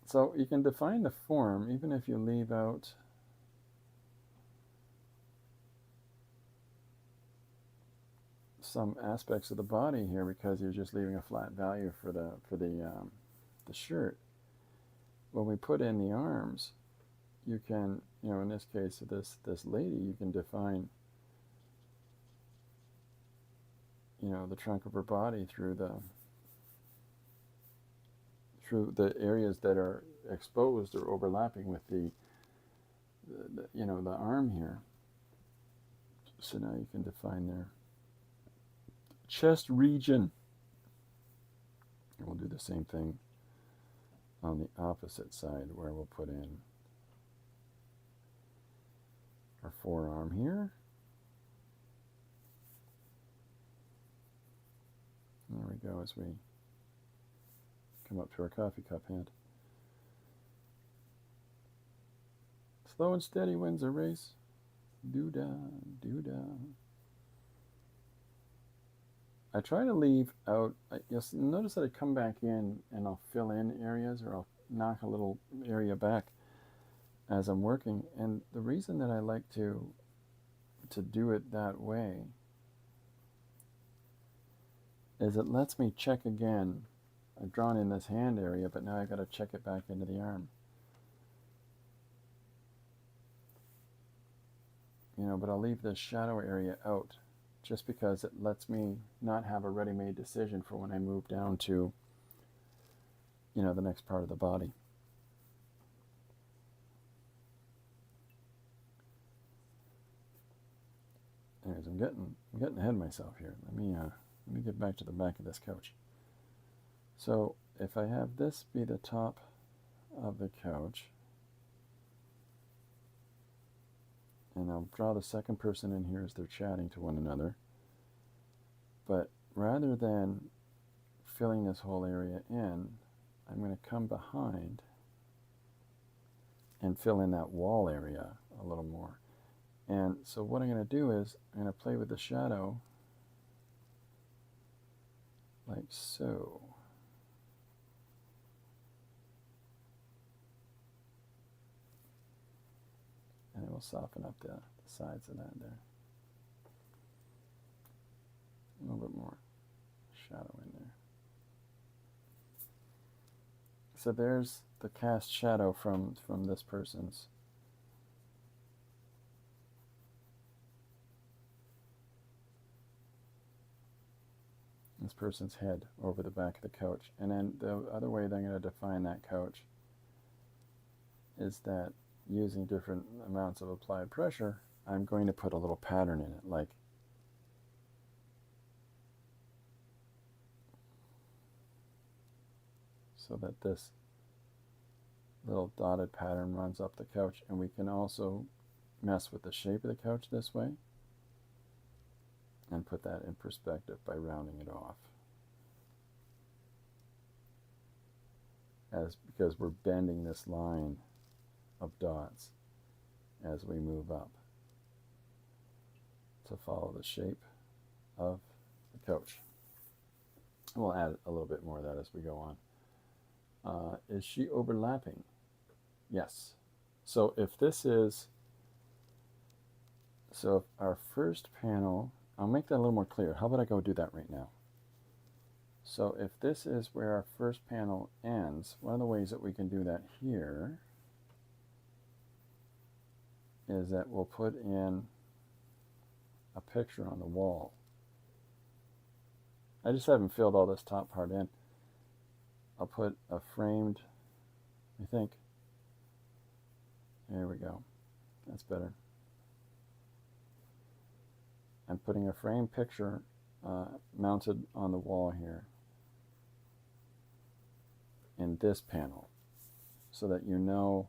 So you can define the form even if you leave out some aspects of the body here because you're just leaving a flat value for the shirt. When we put in the arms, you can, in this case, this lady, you can define, the trunk of her body through the areas that are exposed or overlapping with the arm here. So now you can define their chest region. And we'll do the same thing on the opposite side where we'll put in our forearm here. And there we go as we come up to our coffee cup hand. Slow and steady wins a race. Doo-dah, doo-dah. I try to leave out, you'll notice that I come back in and I'll fill in areas or I'll knock a little area back as I'm working. And the reason that I like to do it that way is it lets me check again. I've drawn in this hand area, but now I've got to check it back into the arm. But I'll leave this shadow area out just because it lets me not have a ready-made decision for when I move down to, the next part of the body. Anyways, I'm getting ahead of myself here. Let me get back to the back of this couch. So if I have this be the top of the couch, and I'll draw the second person in here as they're chatting to one another. But rather than filling this whole area in, I'm going to come behind and fill in that wall area a little more. And so what I'm going to do is I'm going to play with the shadow like so. And it will soften up the sides of that there. A little bit more shadow in there. So there's the cast shadow from this person's head over the back of the couch. And then the other way that I'm going to define that couch is that using different amounts of applied pressure, I'm going to put a little pattern in it, like so that this little dotted pattern runs up the couch. And we can also mess with the shape of the couch this way. and put that in perspective by rounding it off. Because we're bending this line of dots as we move up to follow the shape of the couch. We'll add a little bit more of that as we go on. Is she overlapping? Yes. So if this is, so if our first panel, I'll make that a little more clear. How about I go do that right now? So if this is where our first panel ends, one of the ways that we can do that here is that we'll put in a picture on the wall. I just haven't filled all this top part in. I'll put a framed, I think. There we go. That's better. I'm putting a framed picture mounted on the wall here in this panel so that you know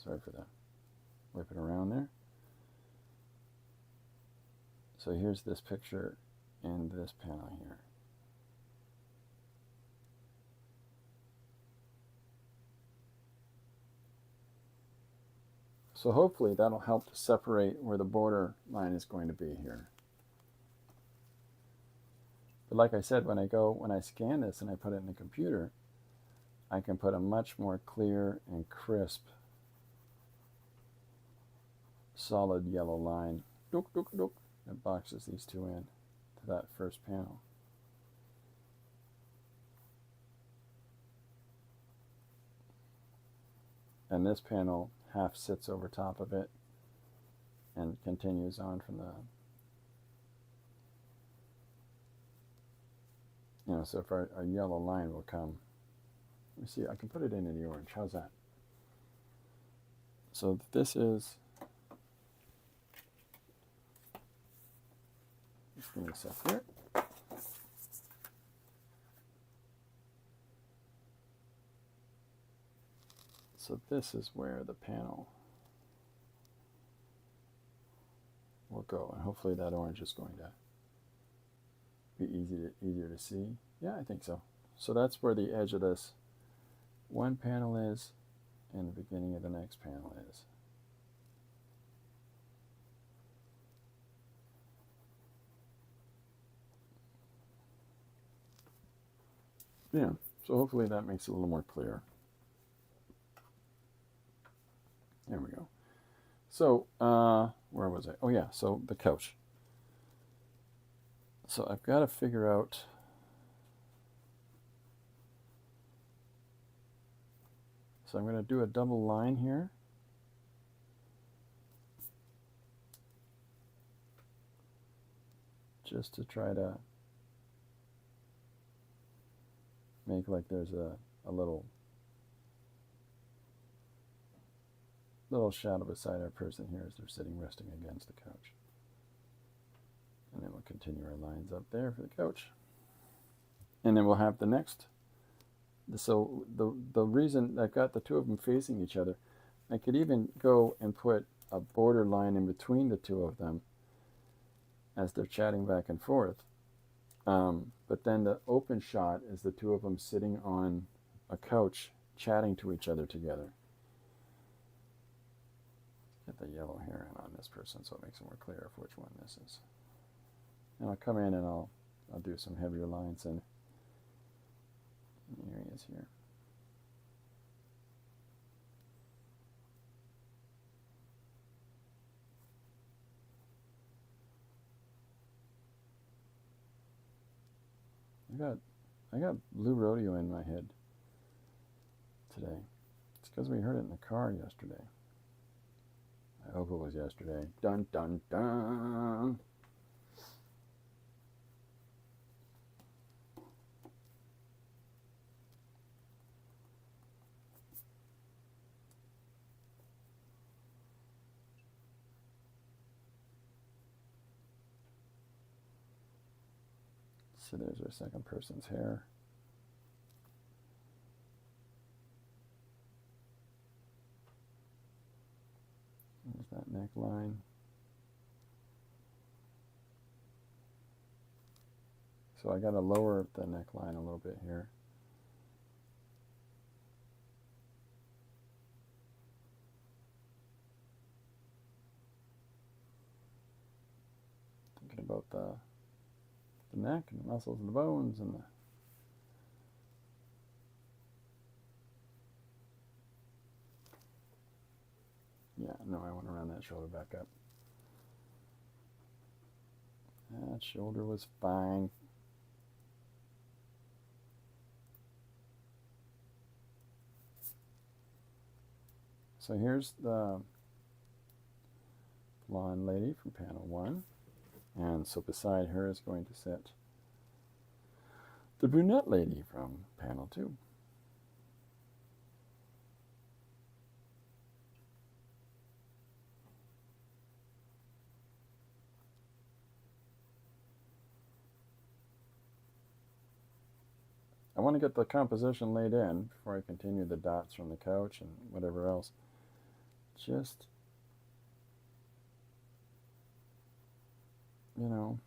sorry for that, whip it around there. So here's this picture in this panel here. So hopefully that'll help to separate where the border line is going to be here. But like I said, when I scan this and I put it in the computer, I can put a much more clear and crisp solid yellow line that boxes these two in to that first panel. And this panel half sits over top of it and continues on from the, so if our yellow line will come, let me see, I can put it in the orange. How's that? So this is, just give me a sec here. So this is where the panel will go, and hopefully that orange is going to be easier to see. Yeah, I think so. So that's where the edge of this one panel is, and the beginning of the next panel is. Yeah, so hopefully that makes it a little more clear. There we go. So, where was I? Oh yeah, so the couch. So I've got to figure out, so I'm going to do a double line here. Just to try to make like there's a little shadow beside our person here as they're sitting resting against the couch. And then we'll continue our lines up there for the couch. And then we'll have the next. So the reason I've got the two of them facing each other, I could even go and put a border line in between the two of them as they're chatting back and forth. But then the open shot is the two of them sitting on a couch chatting to each other together. Get the yellow hair in on this person so it makes it more clear of which one this is. And I'll come in and I'll do some heavier lines in areas here. I got Blue Rodeo in my head today. It's because we heard it in the car yesterday. I hope it was yesterday. Dun dun dun. So there's our second person's hair. that neckline. So I got to lower the neckline a little bit here. Thinking about the neck and the muscles and the bones and the yeah, no, I want to round that shoulder back up. That shoulder was fine. So here's the blonde lady from panel 1. And so beside her is going to sit the brunette lady from panel 2. I want to get the composition laid in before I continue the dots from the couch and whatever else. Just, you know,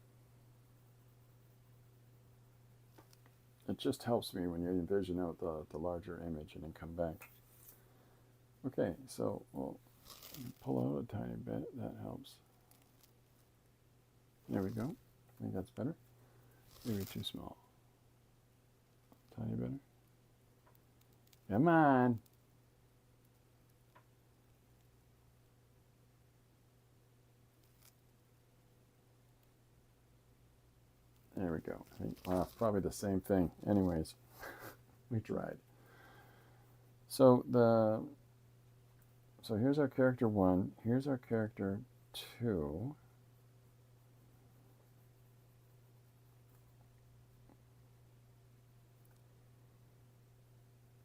it just helps me when you envision out the larger image and then come back. Okay, so we'll pull out a tiny bit. That helps. There we go. I think that's better. Maybe too small. Tiny better. Come on. There we go. I think, well, probably the same thing. Anyways, we tried. So here's our character 1. Here's our character 2.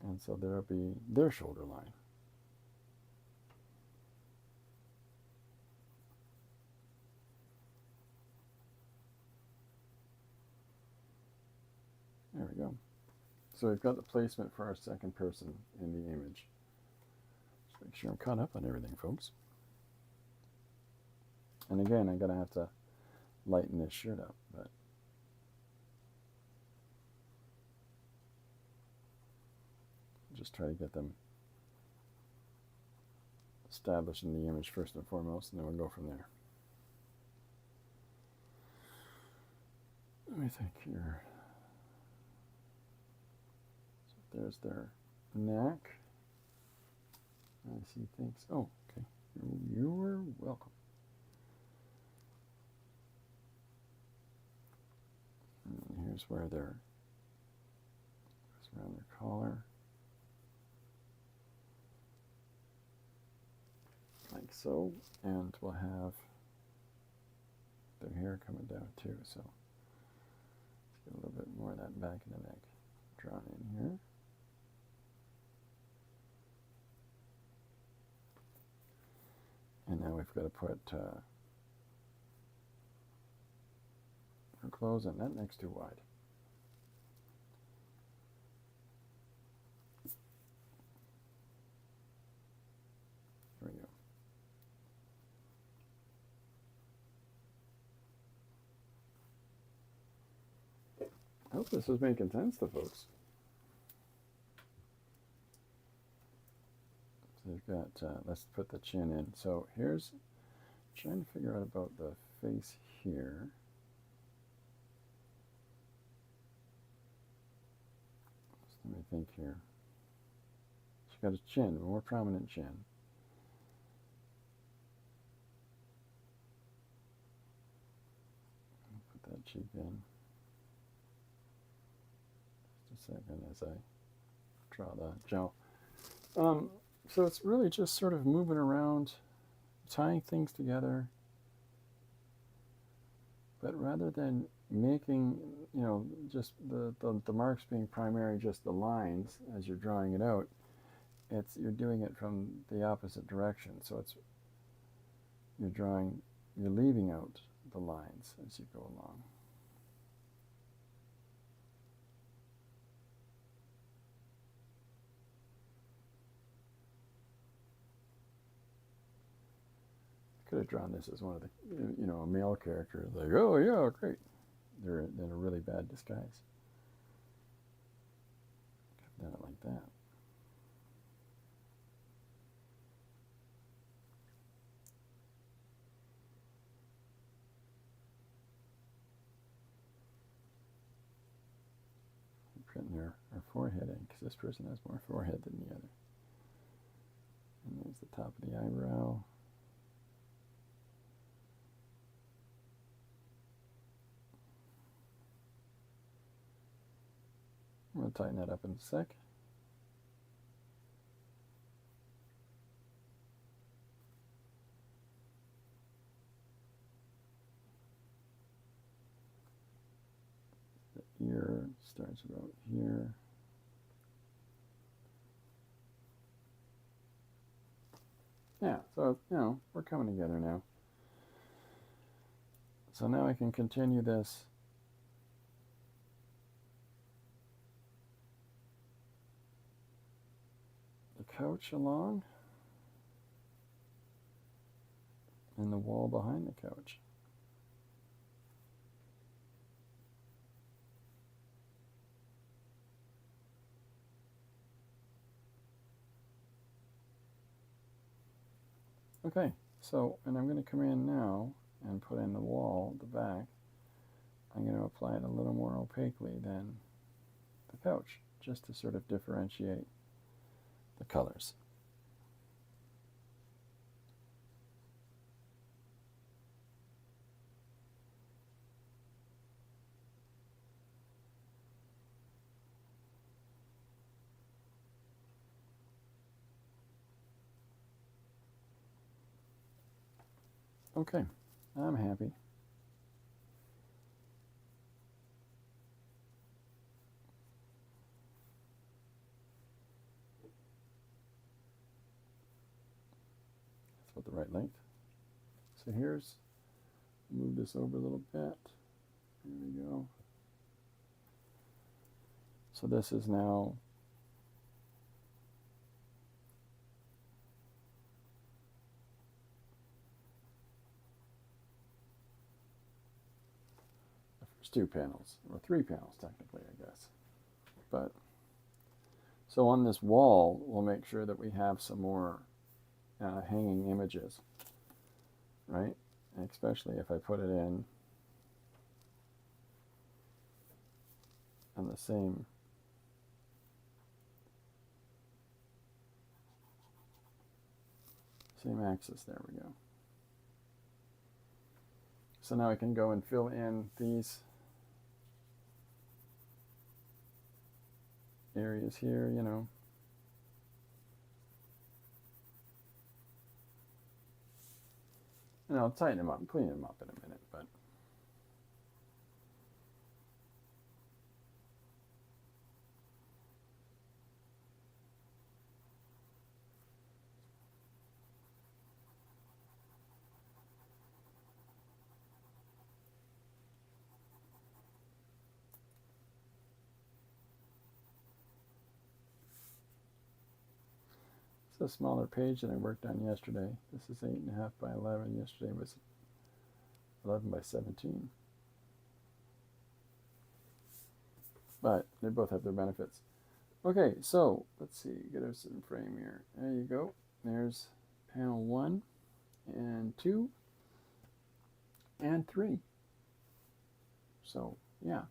And so there'll be their shoulder line. There we go. So we've got the placement for our second person in the image. Just make sure I'm caught up on everything, folks. And again, I'm going to have to lighten this shirt up, but just try to get them established in the image first and foremost, and then we'll go from there. Let me think here. So there's their neck. I see things. Oh, okay. You're welcome. And here's where they're around their collar. Like so. And we'll have their hair coming down too. So let's get a little bit more of that back of the neck drawn in here. And now we've got to put her clothes in. That neck's too wide. There we go. I hope this is making sense to folks. So we've got, let's put the chin in. So here's, trying to figure out about the face here. Let me think here. She's got a chin, a more prominent chin. Put that cheek in. Just a second as I draw the gel. So it's really just sort of moving around, tying things together. But rather than making, you know, just the marks being primary, just the lines as you're drawing it out, you're doing it from the opposite direction. So it's, you're leaving out the lines as you go along. could have drawn this as one of the, a male character. Like, oh yeah, great. They're in a really bad disguise. Could have done it like that. Putting her forehead in, because this person has more forehead than the other. And there's the top of the eyebrow. I'm going to tighten that up in a sec. The ear starts about here. Yeah, so, we're coming together now. So now I can continue this the couch along and the wall behind the couch. Okay, so, and I'm going to come in now and put in the wall, the back. I'm going to apply it a little more opaquely than the couch, just to sort of differentiate the colors. Okay, I'm happy. That's about the right length. So here's, move this over a little bit. There we go. So this is now the first two panels, or three panels technically, I guess. But so on this wall, we'll make sure that we have some more hanging images, right? And especially if I put it in on the same axis. There we go. So now I can go and fill in these areas here, And I'll tighten them up and clean them up in a minute, but it's a smaller page than I worked on yesterday. This is 8.5 by 11. Yesterday was 11 by 17. But they both have their benefits. Okay, so let's see, get us in frame here. There you go. There's panel 1 and 2 and 3. So, yeah.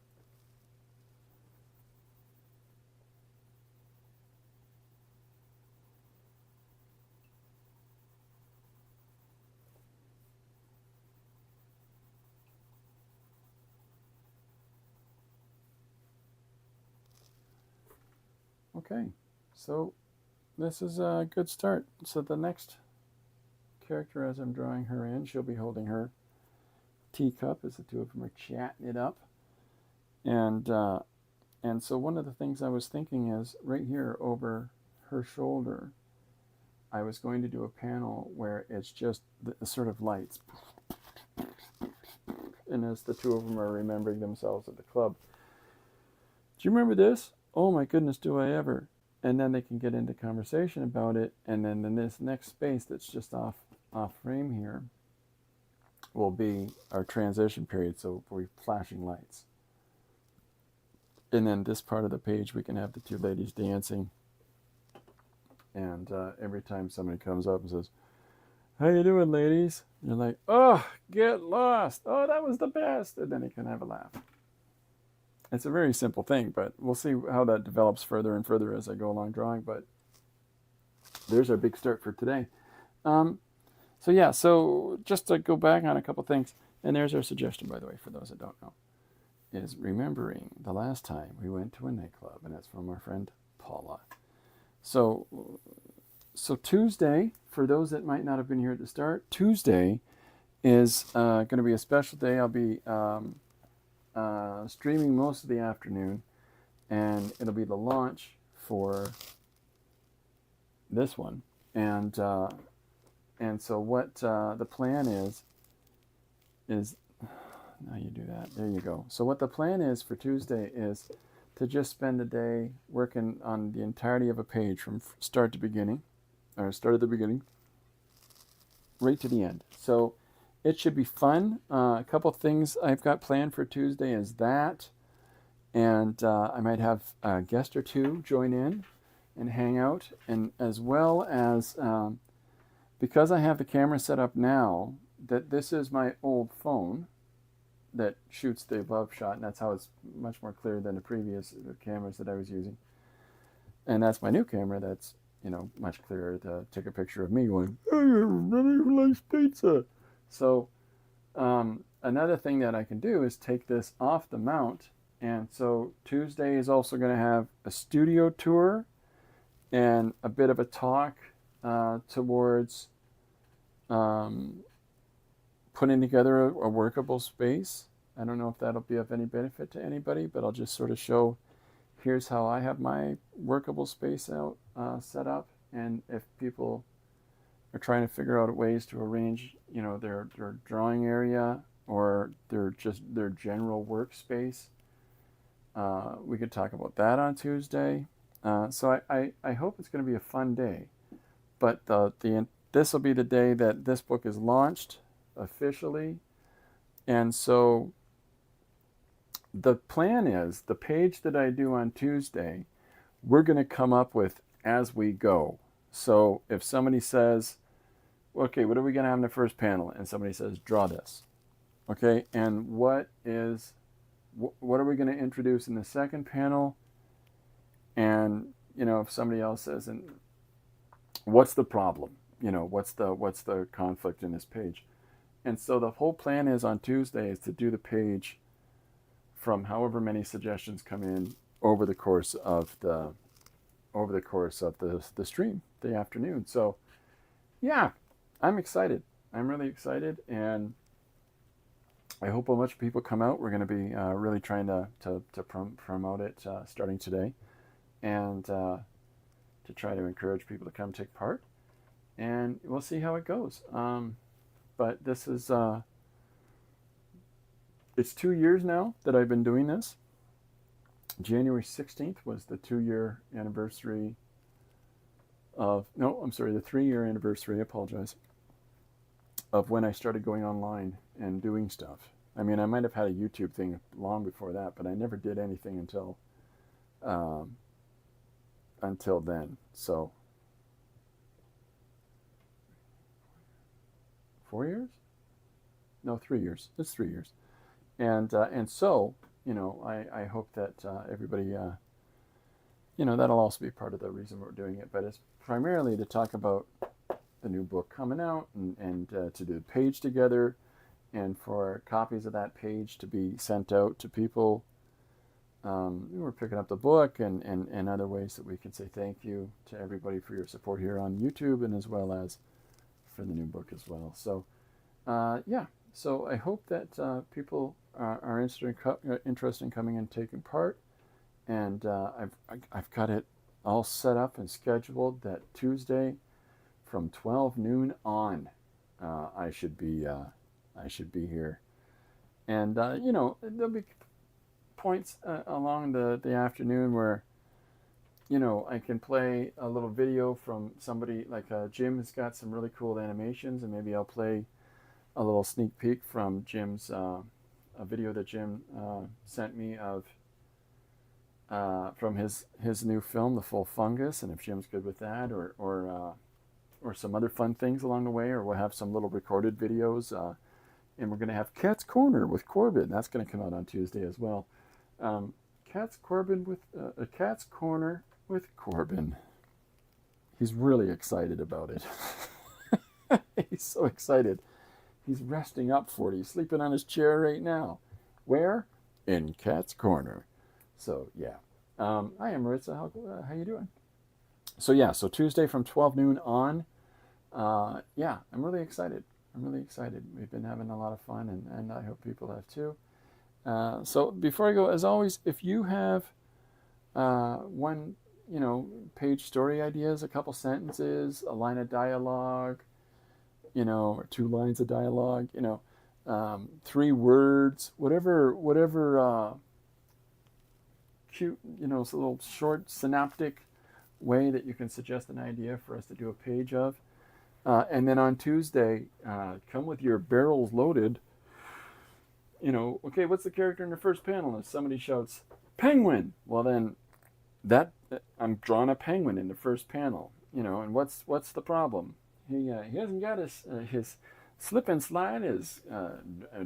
Okay, so this is a good start. So the next character, as I'm drawing her in, she'll be holding her teacup as the two of them are chatting it up. And so one of the things I was thinking is right here over her shoulder, I was going to do a panel where it's just the sort of lights. And as the two of them are remembering themselves at the club. Do you remember this? Oh my goodness, do I ever? And then they can get into conversation about it. And then in this next space that's just off frame here, will be our transition period, so we'll be flashing lights. And then this part of the page, we can have the two ladies dancing. And every time somebody comes up and says, "How you doing, ladies?" You're like, "Oh, get lost. Oh, that was the best." And then you can have a laugh. It's a very simple thing, but we'll see how that develops further and further as I go along drawing. But there's our big start for today. So yeah, so just to go back on a couple things, and there's our suggestion, by the way, for those that don't know, is remembering the last time we went to a nightclub, and that's from our friend Paula. So Tuesday, for those that might not have been here at the start, Tuesday is going to be a special day. I'll be streaming most of the afternoon, and it'll be the launch for this one. And so what the plan is now you do that. There you go. So what the plan is for Tuesday is to just spend the day working on the entirety of a page from start to beginning, or start at the beginning, right to the end. So it should be fun. A couple things I've got planned for Tuesday is that, and I might have a guest or two join in and hang out, and as well as because I have the camera set up now, that this is my old phone that shoots the above shot, and that's how it's much more clear than the previous cameras that I was using. And that's my new camera that's, much clearer to take a picture of me going, "Hey, everybody who likes pizza." So another thing that I can do is take this off the mount. And so Tuesday is also going to have a studio tour and a bit of a talk towards putting together a workable space. I don't know if that'll be of any benefit to anybody, but I'll just sort of show, here's how I have my workable space out set up. And if people are trying to figure out ways to arrange, their drawing area or their general workspace, we could talk about that on Tuesday. So I hope it's going to be a fun day. But this will be the day that this book is launched officially. And so the plan is the page that I do on Tuesday, we're going to come up with as we go. So if somebody says, "Okay, what are we going to have in the first panel?" and somebody says, "Draw this." Okay, and what are we going to introduce in the second panel? And if somebody else says, "And what's the problem? What's the conflict in this page?" And so the whole plan is on Tuesday is to do the page from however many suggestions come in over the course of the stream, the afternoon. So yeah, I'm excited. I'm really excited, and I hope a bunch of people come out. We're going to be really trying to promote it starting today, and to try to encourage people to come take part. And we'll see how it goes. But this is it's 2 years now that I've been doing this. January 16th was the 2-year anniversary the 3-year anniversary, I apologize, of when I started going online and doing stuff. I mean, I might have had a YouTube thing long before that, but I never did anything until then. So 4 years? No, 3 years. It's 3 years. And so, I hope that everybody, that'll also be part of the reason we're doing it. But it's primarily to talk about the new book coming out and to do the page together, and for copies of that page to be sent out to people. We're picking up the book and other ways that we can say thank you to everybody for your support here on YouTube, and as well as for the new book as well. So, yeah. So I hope that people are interested in coming and taking part. And I've got it all set up and scheduled that Tuesday from 12 noon on, I should be here. And there'll be points along the afternoon where I can play a little video from somebody like Jim has got some really cool animations, and maybe I'll play a little sneak peek from Jim's a video that Jim sent me of from his new film, The Full Fungus, and if Jim's good with that, or some other fun things along the way, or we'll have some little recorded videos. And we're going to have Cat's Corner with Corbin. That's going to come out on Tuesday as well. Cat's Corner with Corbin. He's really excited about it. He's so excited. He's resting up for it. He's sleeping on his chair right now. Where? In Cat's Corner. So, yeah. Hi, Maritza. How you doing? So, yeah. So, Tuesday from 12 noon on. Yeah, I'm really excited. We've been having a lot of fun, and I hope people have too. So, before I go, as always, if you have one, page story ideas, a couple sentences, a line of dialogue, or 2 lines of dialogue, 3 words, whatever cute, it's a little short synoptic way that you can suggest an idea for us to do a page of. And then on Tuesday, come with your barrels loaded. Okay, what's the character in the first panel? And somebody shouts, "Penguin!" Well, then I'm drawing a penguin in the first panel. And what's the problem? He hasn't got his slip and slide is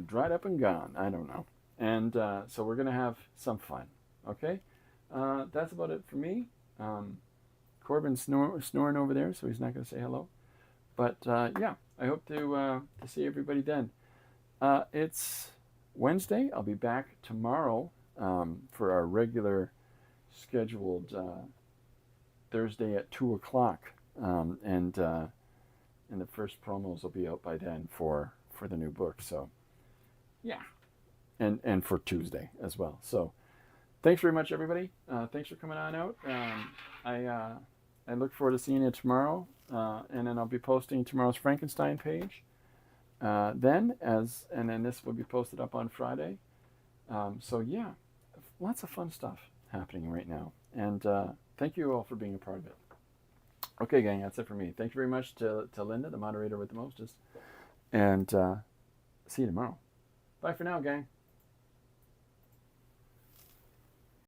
dried up and gone. I don't know. And so we're gonna have some fun. Okay, that's about it for me. Corbin's snoring over there, so he's not gonna say hello. But yeah, I hope to see everybody then. It's Wednesday. I'll be back tomorrow for our regular scheduled Thursday at 2 o'clock, and the first promos will be out by then for the new book. So yeah, and for Tuesday as well. So thanks very much, everybody. Thanks for coming on out. I look forward to seeing you tomorrow, and then I'll be posting tomorrow's Frankenstein page. Then this will be posted up on Friday. So yeah, lots of fun stuff happening right now, and thank you all for being a part of it. Okay, gang, that's it for me. Thank you very much to Linda, the moderator with the mostest, and see you tomorrow. Bye for now, gang.